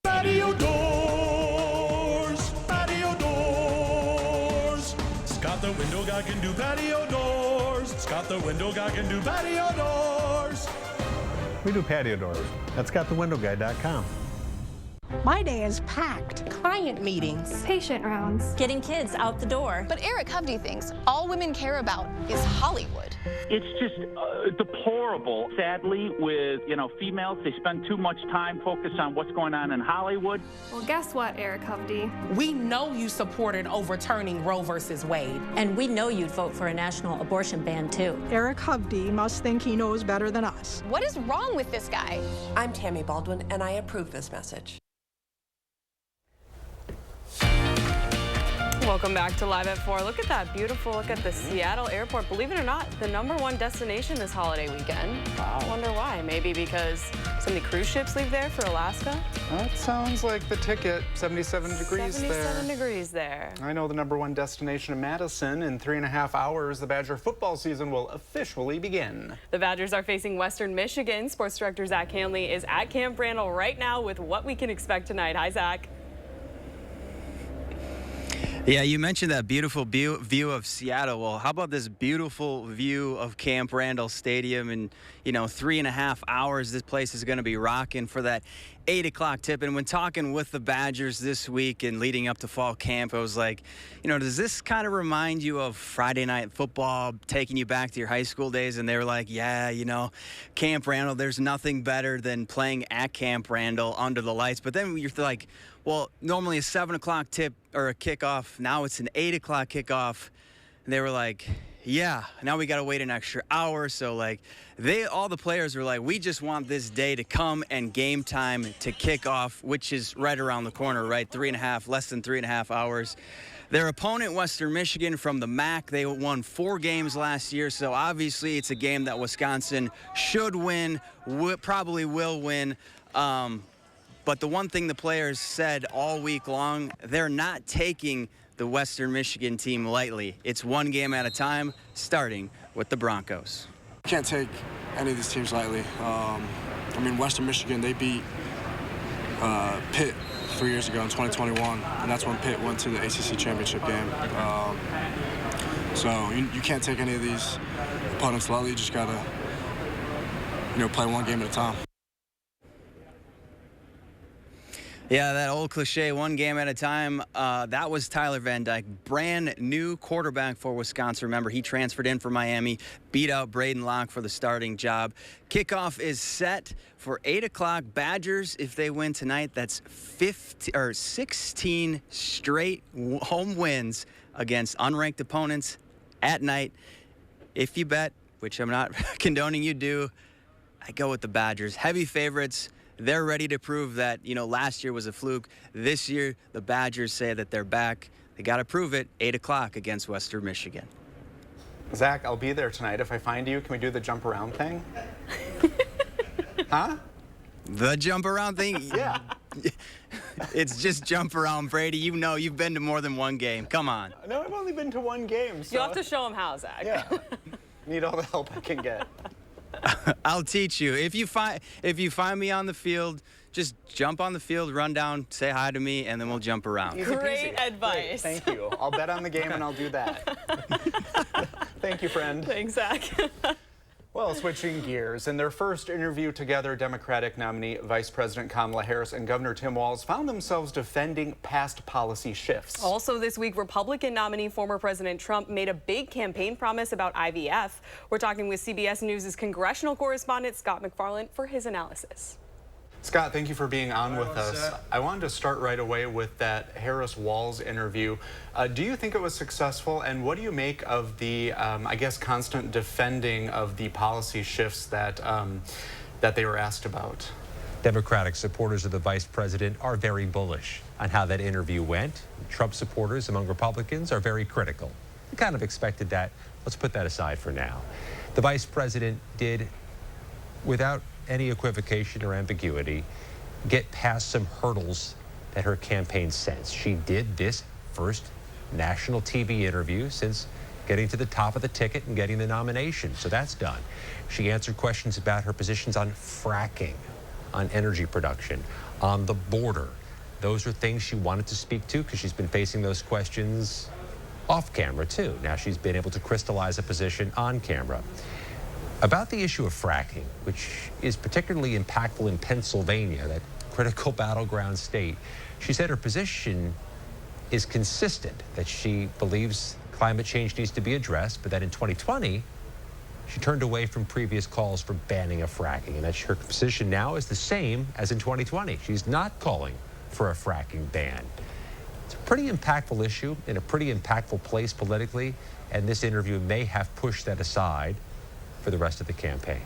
[SPEAKER 9] Patio doors, patio doors. Scott the window guy can do patio doors. Scott the window guy can do patio doors.
[SPEAKER 17] We do patio doors at scottthewindowguy.com.
[SPEAKER 18] My day is packed. Client meetings, patient rounds, getting kids out the door.
[SPEAKER 20] But Eric Hovde thinks all women care about is Hollywood.
[SPEAKER 30] It's just deplorable. Sadly, with females, they spend too much time focused on what's going on in Hollywood.
[SPEAKER 18] Well, guess what, Eric Hovde?
[SPEAKER 31] We know you supported overturning Roe versus Wade.
[SPEAKER 33] And we know you'd vote for a national abortion ban, too.
[SPEAKER 18] Eric Hovde must think he knows better than us.
[SPEAKER 20] What is wrong with this guy?
[SPEAKER 34] I'm Tammy Baldwin, and I approve this message.
[SPEAKER 4] Welcome back to Live at 4. Look at that beautiful look at the Seattle airport. Believe it or not, the #1 destination this holiday weekend. Wow. I wonder why. Maybe because so many cruise ships leave there for Alaska?
[SPEAKER 3] That sounds like the ticket. 77 degrees
[SPEAKER 4] 77 degrees there.
[SPEAKER 3] I know the #1 destination in Madison. In 3.5 hours, the Badger football season will officially begin.
[SPEAKER 4] The Badgers are facing Western Michigan. Sports Director Zach Hanley is at Camp Randall right now with what we can expect tonight. Hi, Zach.
[SPEAKER 1] Yeah, you mentioned that beautiful view of Seattle. Well, how about this beautiful view of Camp Randall Stadium? And, 3.5 hours, this place is going to be rocking for that 8 o'clock tip. And when talking with the Badgers this week and leading up to fall camp, I was like, does this kind of remind you of Friday night football, taking you back to your high school days? And they were like, yeah, Camp Randall, there's nothing better than playing at Camp Randall under the lights. But then you're like, well, normally a 7 o'clock tip or a kickoff. Now it's an 8 o'clock kickoff. And they were like, yeah, now we got to wait an extra hour. So all the players were like, we just want this day to come and game time to kick off, which is right around the corner, right? Less than 3.5 hours. Their opponent, Western Michigan from the MAC, they won 4 games last year. So obviously it's a game that Wisconsin should win, probably will win. But the one thing the players said all week long, they're not taking the Western Michigan team lightly. It's one game at a time, starting with the Broncos.
[SPEAKER 2] Can't take any of these teams lightly. Western Michigan, they beat Pitt 3 years ago in 2021, and that's when Pitt went to the ACC championship game. So you can't take any of these opponents lightly. You just gotta, play one game at a time.
[SPEAKER 1] Yeah, that old cliche, one game at a time. That was Tyler Van Dyke, brand new quarterback for Wisconsin. Remember, he transferred in from Miami, beat out Braden Locke for the starting job. Kickoff is set for 8 o'clock. Badgers, if they win tonight, that's 16 straight home wins against unranked opponents at night. If you bet, which I'm not condoning you do, I go with the Badgers. Heavy favorites. They're ready to prove that, last year was a fluke. This year, the Badgers say that they're back. They got to prove it, 8 o'clock against Western Michigan.
[SPEAKER 3] Zach, I'll be there tonight. If I find you, can we do the jump around thing? Huh?
[SPEAKER 1] The jump around thing?
[SPEAKER 3] Yeah.
[SPEAKER 1] It's just jump around, Brady. You've been to more than one game. Come on.
[SPEAKER 3] No, I've only been to one game. So.
[SPEAKER 4] You'll have to show him how, Zach.
[SPEAKER 3] Yeah. Need all the help I can get.
[SPEAKER 1] I'll teach you. If you find me on the field, just jump on the field, run down, say hi to me, and then we'll jump around.
[SPEAKER 3] Easy
[SPEAKER 4] Great
[SPEAKER 3] peasy.
[SPEAKER 4] advice.
[SPEAKER 3] Great. Thank you. I'll bet on the game and I'll do that. Thank you, friend.
[SPEAKER 4] Thanks, Zach.
[SPEAKER 3] Well, switching gears, in their first interview together, Democratic nominee Vice President Kamala Harris and Governor Tim Walz found themselves defending past policy shifts.
[SPEAKER 4] Also this week, Republican nominee former President Trump made a big campaign promise about IVF. We're talking with CBS News' congressional correspondent Scott McFarland for his analysis.
[SPEAKER 3] Scott, thank you for being on with us. I wanted to start right away with that Harris-Walz interview. Do you think it was successful, and what do you make of the, constant defending of the policy shifts that they were asked about?
[SPEAKER 5] Democratic supporters of the vice president are very bullish on how that interview went. Trump supporters among Republicans are very critical. We kind of expected that. Let's put that aside for now. The vice president did, without any equivocation or ambiguity, get past some hurdles that her campaign sensed. She did this first national TV interview since getting to the top of the ticket and getting the nomination. So that's done. She answered questions about her positions on fracking, on energy production, on the border. Those are things she wanted to speak to because she's been facing those questions off camera too. Now she's been able to crystallize a position on camera. About the issue of fracking, which is particularly impactful in Pennsylvania, that critical battleground state, she said her position is consistent, that she believes climate change needs to be addressed, but that in 2020, she turned away from previous calls for banning of fracking, and that her position now is the same as in 2020. She's not calling for a fracking ban. It's a pretty impactful issue in a pretty impactful place politically, and this interview may have pushed that aside for the rest of the campaign.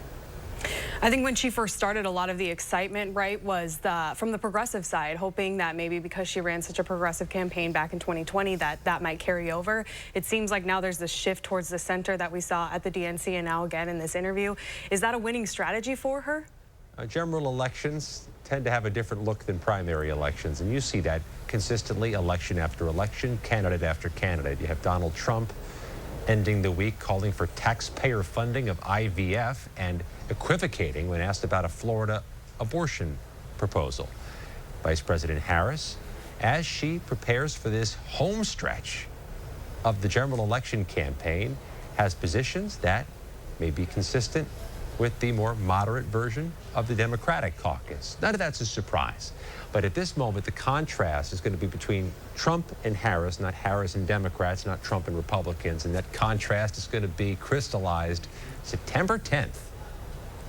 [SPEAKER 4] I think when she first started, a lot of the excitement, right, was from the progressive side, hoping that maybe because she ran such a progressive campaign back in 2020 that might carry over. It seems like now there's this shift towards the center that we saw at the DNC and now again in this interview. Is that a winning strategy for her?
[SPEAKER 5] General elections tend to have a different look than primary elections, and you see that consistently election after election, candidate after candidate. You have Donald Trump ending the week calling for taxpayer funding of IVF and equivocating when asked about a Florida abortion proposal. Vice President Harris as she prepares for this home stretch of the general election campaign, has positions that may be consistent with the more moderate version of the Democratic caucus. None of that's a surprise. But at this moment, the contrast is going to be between Trump and Harris, not Harris and Democrats, not Trump and Republicans. And that contrast is going to be crystallized September 10th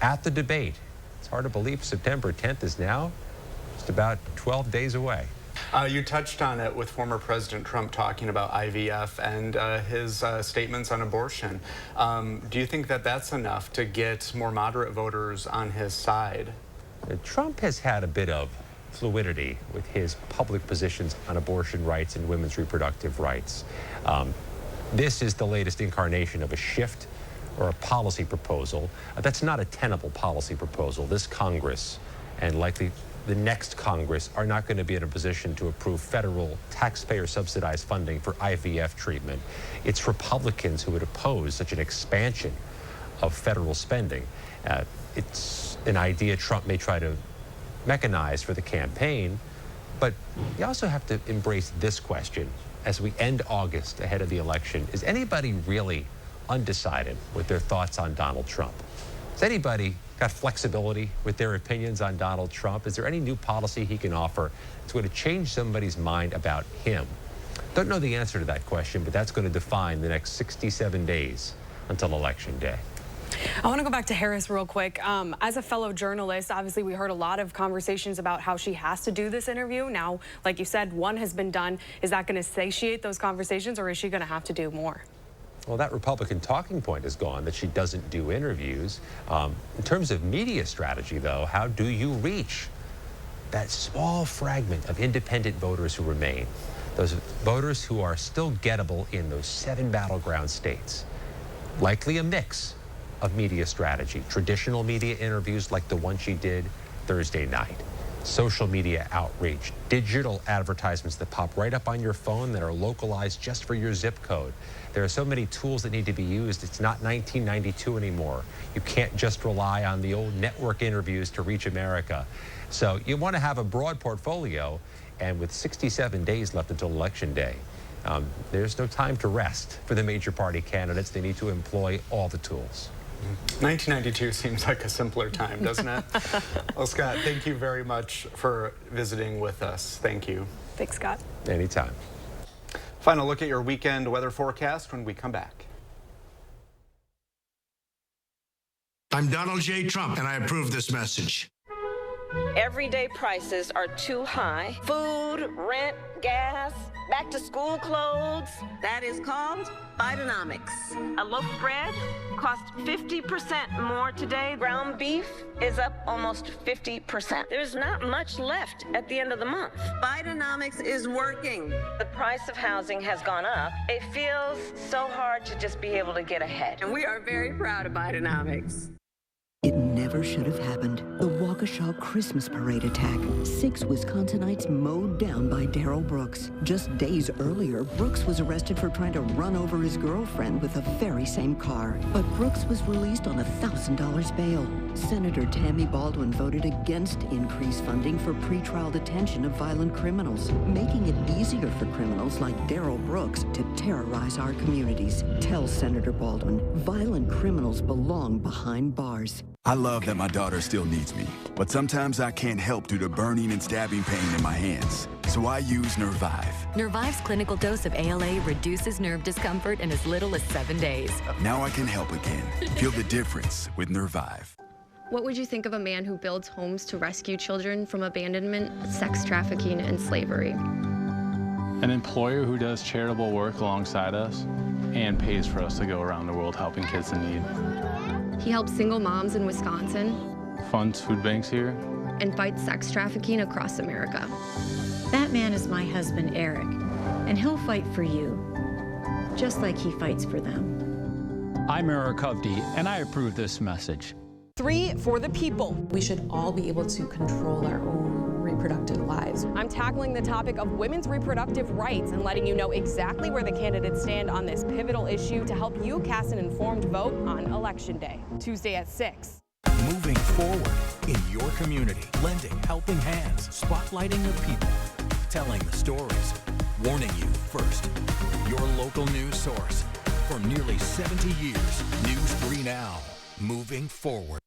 [SPEAKER 5] at the debate. It's hard to believe September 10th is now just about 12 days away.
[SPEAKER 3] You touched on it with former President Trump talking about IVF and his statements on abortion. Do you think that that's enough to get more moderate voters on his side?
[SPEAKER 5] Trump has had a bit of fluidity with his public positions on abortion rights and women's reproductive rights. This is the latest incarnation of a shift or a policy proposal. That's not a tenable policy proposal. This Congress, and likely the next Congress, are not going to be in a position to approve federal taxpayer-subsidized funding for IVF treatment. It's Republicans who would oppose such an expansion of federal spending. It's an idea Trump may try to mechanize for the campaign, but you also have to embrace this question as we end August ahead of the election. Is anybody really undecided with their thoughts on Donald Trump? Has anybody got flexibility with their opinions on Donald Trump? Is there any new policy he can offer that's going to change somebody's mind about him? Don't know the answer to that question, but that's going to define the next 67 days until Election Day.
[SPEAKER 4] I want to go back to Harris real quick. As a fellow journalist, obviously we heard a lot of conversations about how she has to do this interview. Now, like you said, one has been done. Is that going to satiate those conversations, or is she going to have to do more?
[SPEAKER 5] Well, that Republican talking point is gone, that she doesn't do interviews. In terms of media strategy, though, how do you reach that small fragment of independent voters who remain? Those voters who are still gettable in those 7 battleground states. Likely a mix of media strategy. Traditional media interviews like the one she did Thursday night. Social media outreach. Digital advertisements that pop right up on your phone that are localized just for your zip code. There are so many tools that need to be used. It's not 1992 anymore. You can't just rely on the old network interviews to reach America. So you want to have a broad portfolio, and with 67 days left until Election Day, there's no time to rest for the major party candidates. They need to employ all the tools.
[SPEAKER 3] 1992 seems like a simpler time, doesn't it? Well, Scott, thank you very much for visiting with us. Thank you.
[SPEAKER 4] Thanks, Scott.
[SPEAKER 5] Anytime.
[SPEAKER 3] Final look at your weekend weather forecast when we come back.
[SPEAKER 7] I'm Donald J. Trump, and I approve this message.
[SPEAKER 10] Everyday prices are too high. Food, rent, gas, back to school clothes. That is called Bidenomics. A loaf of bread costs 50% more today. Ground beef is up almost 50%. There's not much left at the end of the month. Bidenomics is working. The price of housing has gone up. It feels so hard to just be able to get ahead. And we are very proud of Bidenomics.
[SPEAKER 8] It never should have happened. The Waukesha Christmas Parade attack. 6 Wisconsinites mowed down by Darrell Brooks. Just days earlier, Brooks was arrested for trying to run over his girlfriend with the very same car. But Brooks was released on $1,000 bail. Senator Tammy Baldwin voted against increased funding for pretrial detention of violent criminals, making it easier for criminals like Darrell Brooks to terrorize our communities. Tell Senator Baldwin, violent criminals belong behind bars.
[SPEAKER 11] I love that my daughter still needs me, but sometimes I can't help due to burning and stabbing pain in my hands. So I use Nervive.
[SPEAKER 13] Nervive's clinical dose of ALA reduces nerve discomfort in as little as 7 days.
[SPEAKER 11] Now I can help again. Feel the difference with Nervive.
[SPEAKER 19] What would you think of a man who builds homes to rescue children from abandonment, sex trafficking, and slavery?
[SPEAKER 21] An employer who does charitable work alongside us and pays for us to go around the world helping kids in need.
[SPEAKER 19] He helps single moms in Wisconsin,
[SPEAKER 21] Funds food banks here,
[SPEAKER 19] and fights sex trafficking across America.
[SPEAKER 22] That man is my husband, Eric, and he'll fight for you, just like he fights for them.
[SPEAKER 23] I'm Eric Hovde, and I approve this message.
[SPEAKER 31] 3 for the people.
[SPEAKER 24] We should all be able to control our own reproductive lives.
[SPEAKER 4] I'm tackling the topic of women's reproductive rights and letting you know exactly where the candidates stand on this pivotal issue to help you cast an informed vote on Election Day, Tuesday at 6.
[SPEAKER 25] Moving forward in your community, lending helping hands, spotlighting the people.
[SPEAKER 6] telling the stories, warning you first. Your local news source. For nearly 70 years, News 3 Now, moving forward.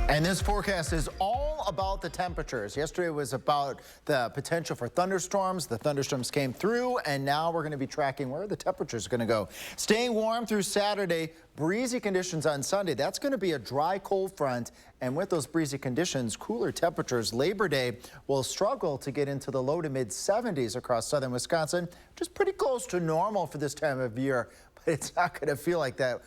[SPEAKER 9] And this forecast is all about the temperatures. Yesterday was about the potential for thunderstorms. The thunderstorms came through, and now we're going to be tracking where the temperatures are going to go. Staying warm through Saturday, breezy conditions on Sunday. That's going to be a dry, cold front, and with those breezy conditions, cooler temperatures. Labor Day will struggle to get into the low to mid 70s across southern Wisconsin, which is pretty close to normal for this time of year. But it's not going to feel like that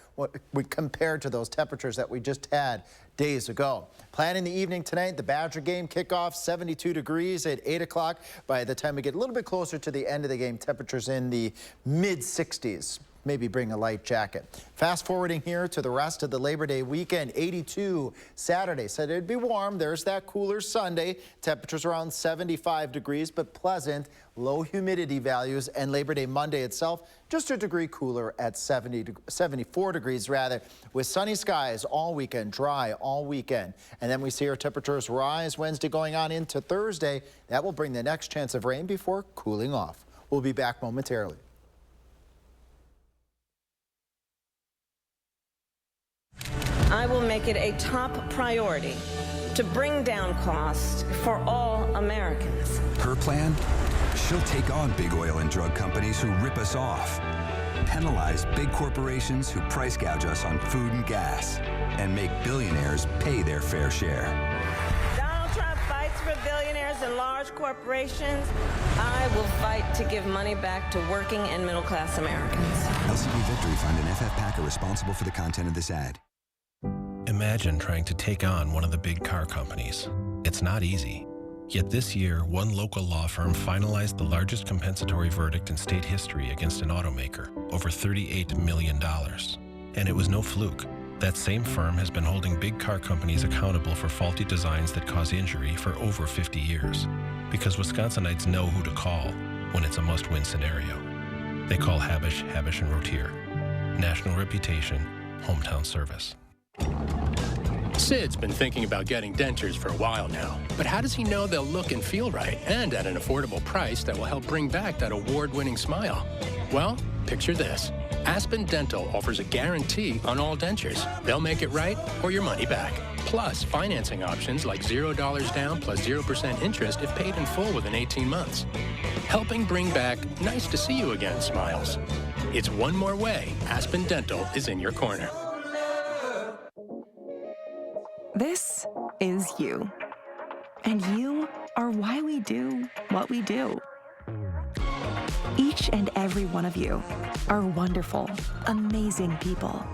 [SPEAKER 9] compared to those temperatures that we just had days ago. Planning the evening tonight, the Badger game kickoff, 72 degrees at 8 o'clock. By the time we get a little bit closer to the end of the game, temperatures in the mid 60s. Maybe bring a light jacket. Fast forwarding here to the rest of the Labor Day weekend, 82 Saturday. Said it'd be warm. There's that cooler Sunday. Temperatures around 75 degrees, but pleasant. Low humidity values. And Labor Day Monday itself, just a degree cooler at 74 degrees rather, with sunny skies all weekend, dry all weekend. And then we see our temperatures rise Wednesday going on into Thursday. That will bring the next chance of rain before cooling off. We'll be back momentarily.
[SPEAKER 10] I will make it a top priority to bring down costs for all Americans.
[SPEAKER 12] Her plan? She'll take on big oil and drug companies who rip us off, penalize big corporations who price gouge us on food and gas, and make billionaires pay their fair share.
[SPEAKER 10] Donald Trump fights for billionaires and large corporations. I will fight to give money back to working and middle-class Americans.
[SPEAKER 12] LCP Victory Fund and FF PAC are responsible for the content of this ad.
[SPEAKER 14] Imagine trying to take on one of the big car companies. It's not easy. Yet this year, one local law firm finalized the largest compensatory verdict in state history against an automaker, over $38 million. And it was no fluke. That same firm has been holding big car companies accountable for faulty designs that cause injury for over 50 years. Because Wisconsinites know who to call when it's a must-win scenario. They call Habish, Habish & Rotier. National reputation, hometown service.
[SPEAKER 15] Sid's been thinking about getting dentures for a while now, but how does he know they'll look and feel right and at an affordable price that will help bring back that award-winning smile? Well, picture this. Aspen Dental offers a guarantee on all dentures. They'll make it right or your money back. Plus, financing options like $0 down plus 0% interest if paid in full within 18 months. Helping bring back nice to see you again smiles. It's one more way Aspen Dental is in your corner.
[SPEAKER 16] This is you. And you are why we do what we do. Each and every one of you are wonderful, amazing people.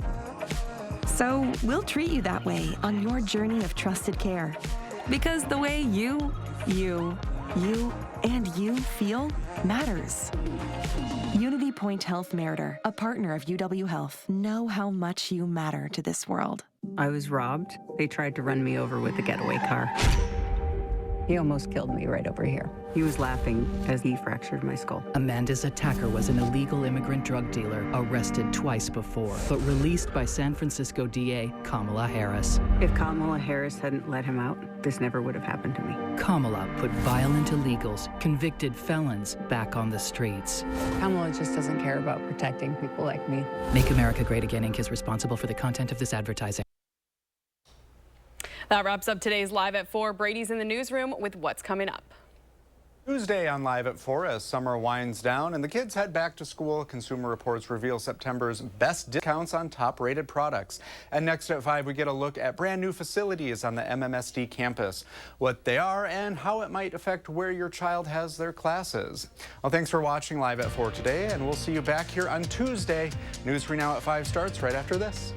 [SPEAKER 16] So we'll treat you that way on your journey of trusted care. Because the way you feel matters. Unity Point Health Meritor, a partner of UW Health, know how much you matter to this world.
[SPEAKER 17] I was robbed. They tried to run me over with a getaway car. He almost killed me right over here. He was laughing as he fractured my skull.
[SPEAKER 25] Amanda's attacker was an illegal immigrant drug dealer, arrested twice before, but released by San Francisco DA Kamala Harris.
[SPEAKER 17] If Kamala Harris hadn't let him out, this never would have happened to me.
[SPEAKER 25] Kamala put violent illegals, convicted felons, back on the streets.
[SPEAKER 17] Kamala just doesn't care about protecting people like me.
[SPEAKER 25] Make America Great Again Inc. is responsible for the content of this advertising.
[SPEAKER 4] That wraps up today's Live at 4. Brady's in the newsroom with what's coming up.
[SPEAKER 3] Tuesday on Live at 4 as summer winds down and the kids head back to school. Consumer Reports reveal September's best discounts on top-rated products. And next at 5, we get a look at brand new facilities on the MMSD campus, what they are and how it might affect where your child has their classes. Well, thanks for watching Live at 4 today, and we'll see you back here on Tuesday. News 3 Now at 5 starts right after this.